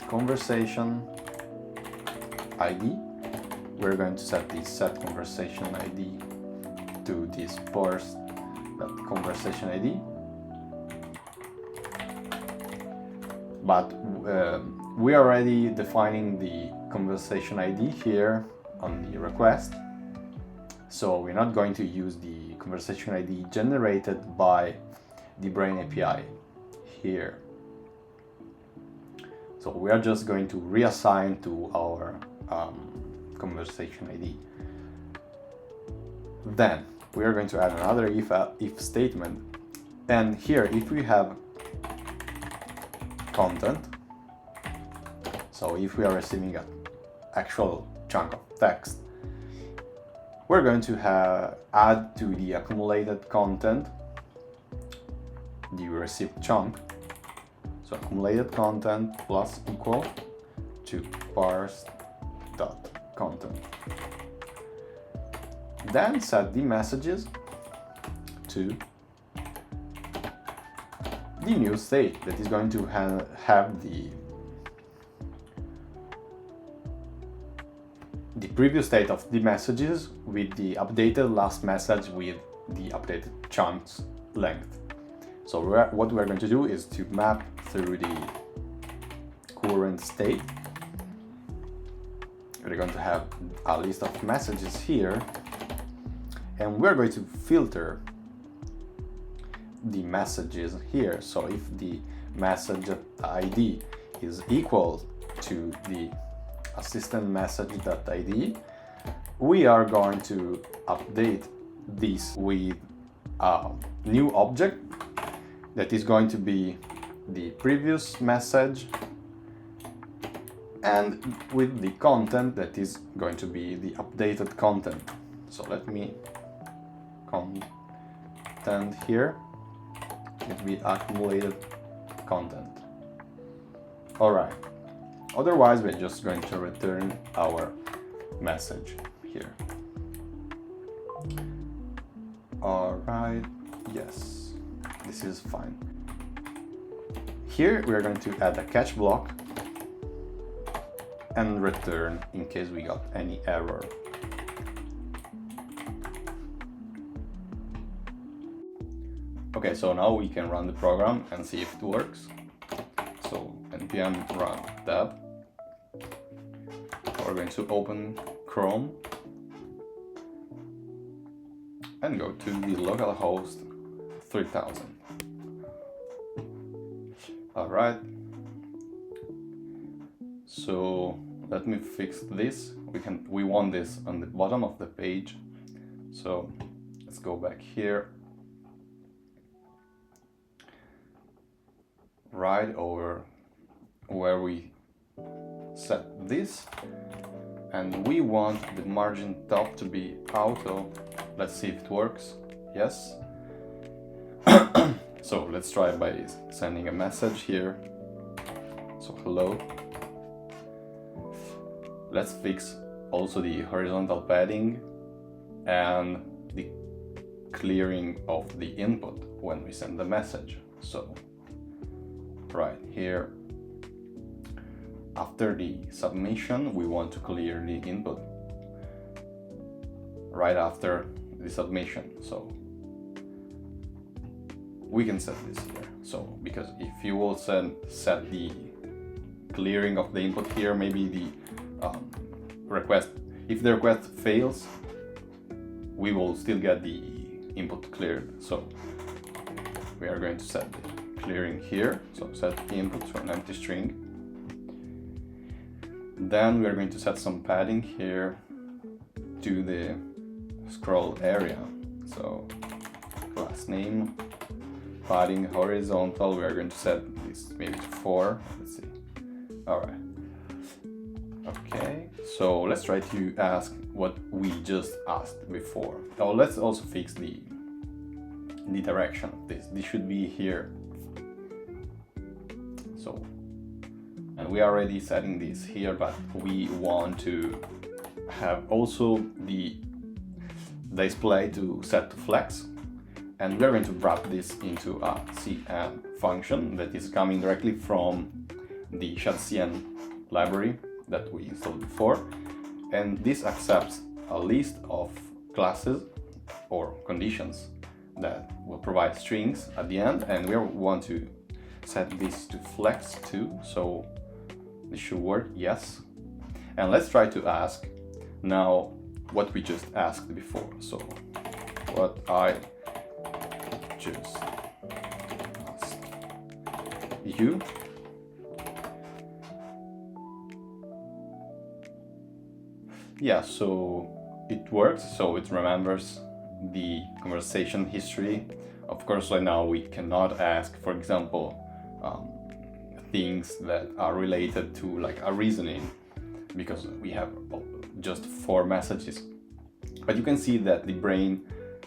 conversation ID, we're going to set the set conversation ID to this parse conversation ID. But we are already defining the conversation ID here on the request, so we're not going to use the conversation ID generated by the BrainAPI here. So we are just going to reassign to our conversation ID. Then we are going to add another if statement, and here if we have content, so if we are receiving an actual chunk of text, we're going to add to the accumulated content the received chunk. So accumulated content plus equal to parse.content. Then set the messages to the new state that is going to have the previous state of the messages with the updated last message with the updated chunks length. So what we're going to do is to map through the current state. We're going to have a list of messages here, and we're going to filter the messages here. So if the message ID is equal to the assistant message.id, we are going to update this with a new object that is going to be the previous message and with the content that is going to be the updated content. So let me content here, it will be accumulated content. All right. Otherwise, we're just going to return our message here. All right, yes, this is fine. Here, we're going to add a catch block and return in case we got any error. Okay, so now we can run the program and see if it works. So npm run dev. We're going to open Chrome and go to the localhost 3000. All right. So let me fix this. We want this on the bottom of the page. So let's go back here. Right over where we set this, and we want the margin top to be auto. Let's see if it works. Yes. So let's try by sending a message here. So hello. Let's fix also the horizontal padding and the clearing of the input when we send the message. So right here after the submission, we want to clear the input right after the submission. So we can set this here. So because if you will set the clearing of the input here, maybe the request, if the request fails, we will still get the input cleared. So we are going to set the clearing here. So set the input to an empty string. Then we are going to set some padding here to the scroll area. So class name, padding horizontal, we are going to set this maybe to 4. Let's see. All right. Okay, so let's try to ask what we just asked before. Now let's also fix the direction of this. This should be here. So, and we are already setting this here, but we want to have also the display to set to flex. And we're going to wrap this into a Cn function that is coming directly from the Shadcn library that we installed before. And this accepts a list of classes or conditions that will provide strings at the end, and we want to set this to flex too. So this should work, yes. And let's try to ask now what we just asked before. So what I just asked you. Yeah, so it works, so it remembers the conversation history. Of course, right now we cannot ask, for example, things that are related to like a reasoning, because we have just 4 messages. But you can see that the brain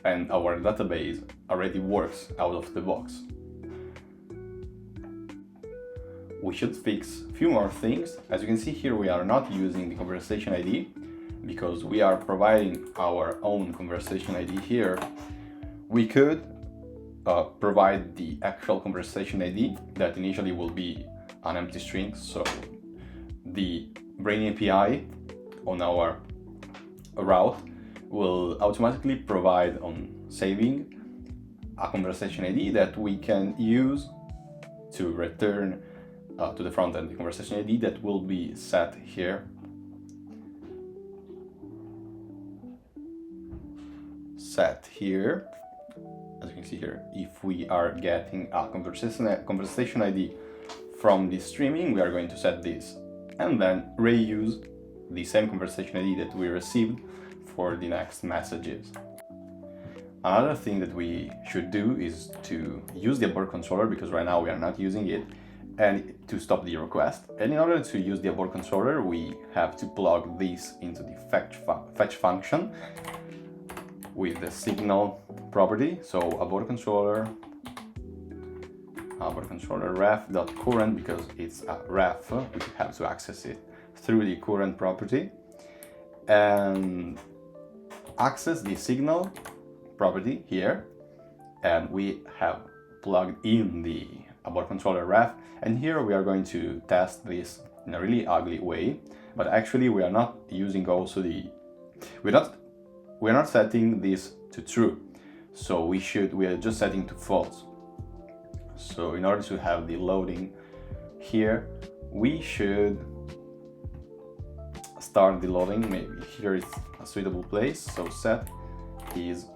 and our database already works out of the box. We should fix a few more things. As you can see here, we are not using the conversation ID because we are providing our own conversation ID here. We could provide the actual conversation ID that initially will be an empty string. So the BrainAPI on our route will automatically provide on saving a conversation ID that we can use to return to the front end the conversation ID that will be set here. Set here. As you can see here, if we are getting a conversation ID from the streaming, we are going to set this and then reuse the same conversation ID that we received for the next messages. Another thing that we should do is to use the abort controller, because right now we are not using it, and to stop the request. And in order to use the abort controller, we have to plug this into the fetch function with the signal property. So abort controller ref.current, because it's a ref, we have to access it through the current property, and access the signal property here, and we have plugged in the abort controller ref, and here we are going to test this in a really ugly way, but actually we are not using also we're not setting this to true, so we are just setting to false. So in order to have the loading here, we should start the loading. Maybe here is a suitable place. So set is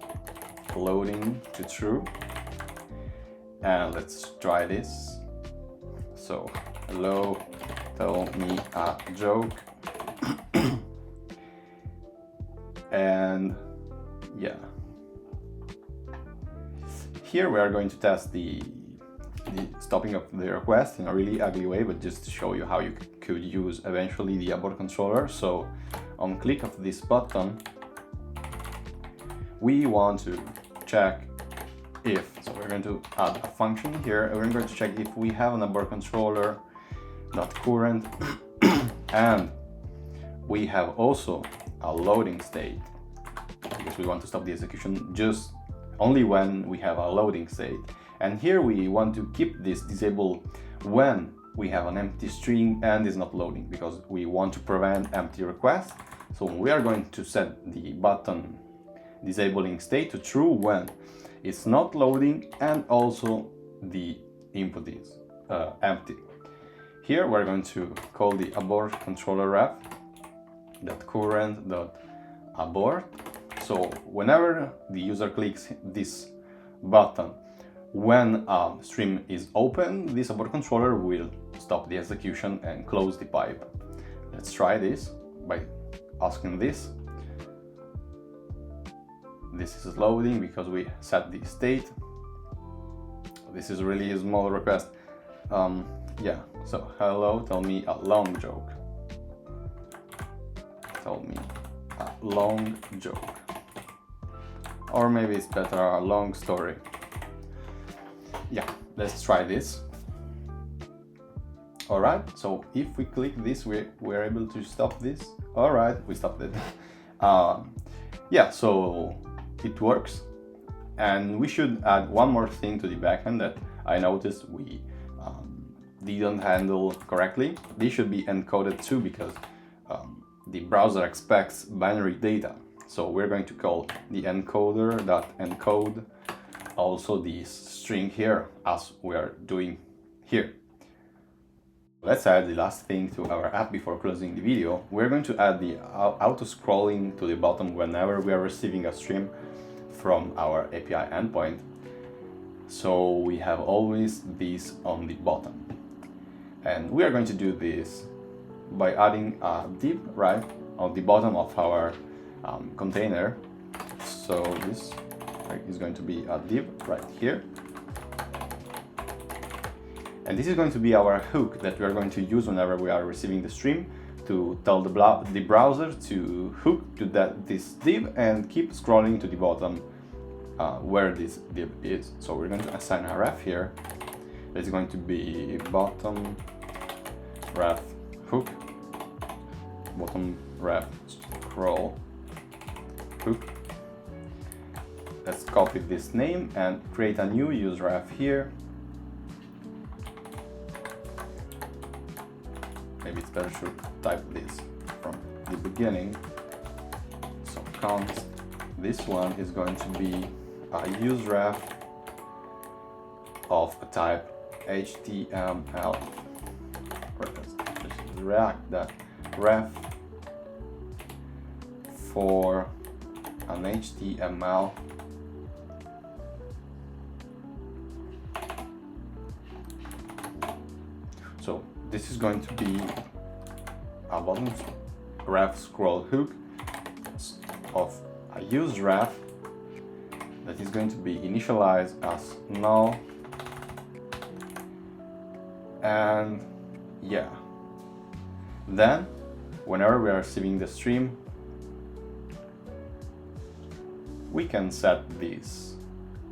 loading to true, and let's try this. So hello, tell me a joke. And yeah, here we are going to test the stopping of the request in a really ugly way, but just to show you how you could use eventually the abort controller. So on click of this button, we want to check if, so we're going to add a function here, and we're going to check if we have an abort controller .current and we have also a loading state, because we want to stop the execution just only when we have a loading state. And here we want to keep this disabled when we have an empty string and it's not loading because we want to prevent empty requests. So we are going to set the button disabling state to true when it's not loading and also the input is empty. Here we're going to call the abort controller ref .current.abort. So whenever the user clicks this button, when a stream is open, this abort controller will stop the execution and close the pipe. Let's try this by asking this. This is loading because we set the state. This is really a small request. Yeah, so hello, tell me a long joke. Tell me a long joke. Or maybe it's better a long story. Yeah, let's try this. Alright, so if we click this, we're able to stop this. Alright, we stopped it. Yeah, so it works. And we should add one more thing to the backend that I noticed we didn't handle correctly. This should be encoded too because the browser expects binary data. So we're going to call the encoder.encode also this string here as we are doing here. Let's add the last thing to our app before closing the video. We're going to add the auto scrolling to the bottom whenever we are receiving a stream from our API endpoint. So we have always this on the bottom. And we are going to do this by adding a div right on the bottom of our container. So this is going to be a div right here. And this is going to be our hook that we are going to use whenever we are receiving the stream to tell the browser to hook to this div and keep scrolling to the bottom where this div is. So we're going to assign a ref here. It's going to be bottom ref hook, bottom ref scroll hook. Let's copy this name and create a new use ref here. Maybe it's better to type this from the beginning. So const, this one is going to be a use ref of a type HTML. React.ref for an HTML so this is going to be a bottom ref scroll hook of a use ref that is going to be initialized as null. And yeah, then whenever we are receiving the stream, we can set this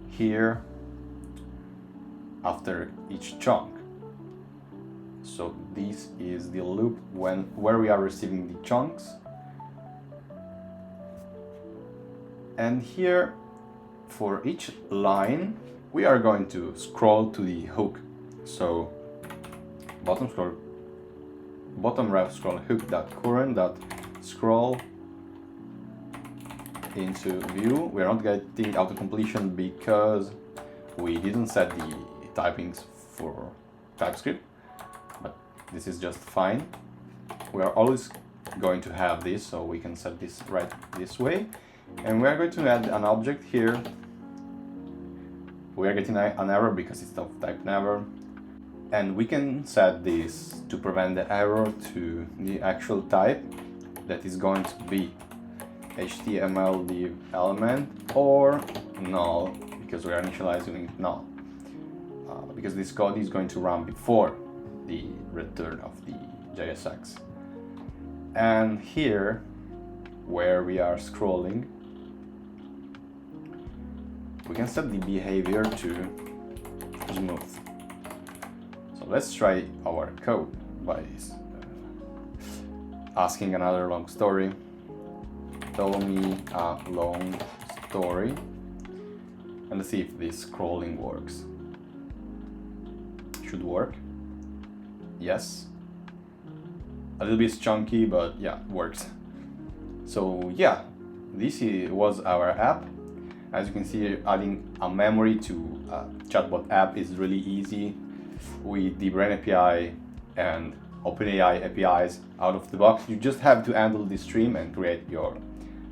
here after each chunk. So this is the loop where we are receiving the chunks. And here, for each line, we are going to scroll to the hook. So bottom ref scroll hook .current .scroll into view. We are not getting auto completion because we didn't set the typings for TypeScript, but this is just fine. We are always going to have this, so we can set this right this way. And we are going to add an object here. We are getting an error because it's of type never. And we can set this to prevent the error to the actual type that is going to be HTML div element or null, because we are initializing null. Because this code is going to run before the return of the JSX. And here, where we are scrolling, we can set the behavior to smooth. So let's try our code by asking another long story. Tell me a long story, and let's see if this scrolling works. Should work. yes. A little bit chunky, but yeah, works. So yeah, was our app. As you can see, adding a memory to a chatbot app is really easy with the BrainAPI and OpenAI APIs out of the box. You just have to handle the stream and create your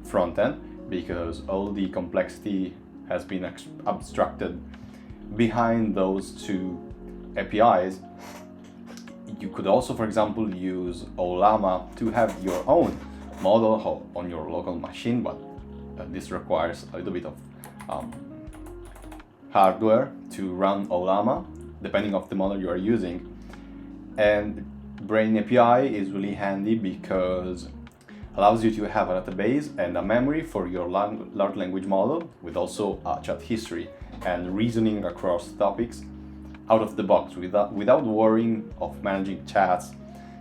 front end, because all the complexity has been abstracted behind those two APIs. You could also, for example, use Ollama to have your own model on your local machine, but this requires a little bit of hardware to run Ollama, depending on the model you are using. And BrainAPI is really handy because it allows you to have a database and a memory for your large language model, with also a chat history and reasoning across topics out of the box, without worrying of managing chats,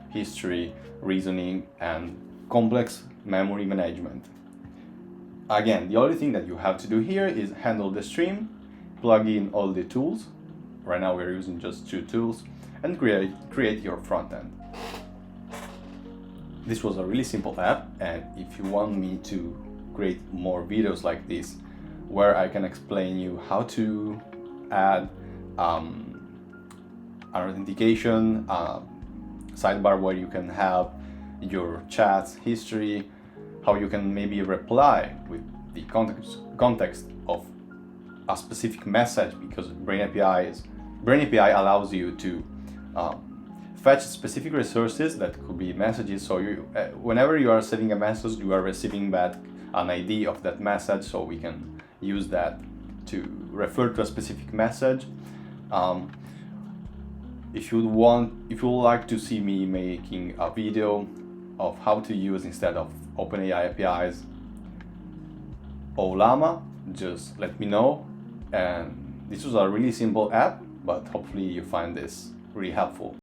history, reasoning, and complex memory management. Again, the only thing that you have to do here is handle the stream, plug in all the tools. Right now we're using just 2 tools, and create your front end. This was a really simple app, and if you want me to create more videos like this, where I can explain you how to add an authentication sidebar where you can have your chats history, how you can maybe reply with the context of a specific message, because BrainAPI allows you to fetch specific resources that could be messages. So whenever you are sending a message, you are receiving back an ID of that message, so we can use that to refer to a specific message. If you would like to see me making a video of how to use, instead of OpenAI APIs, Ollama, just let me know. And this was a really simple app, but hopefully you find this really helpful.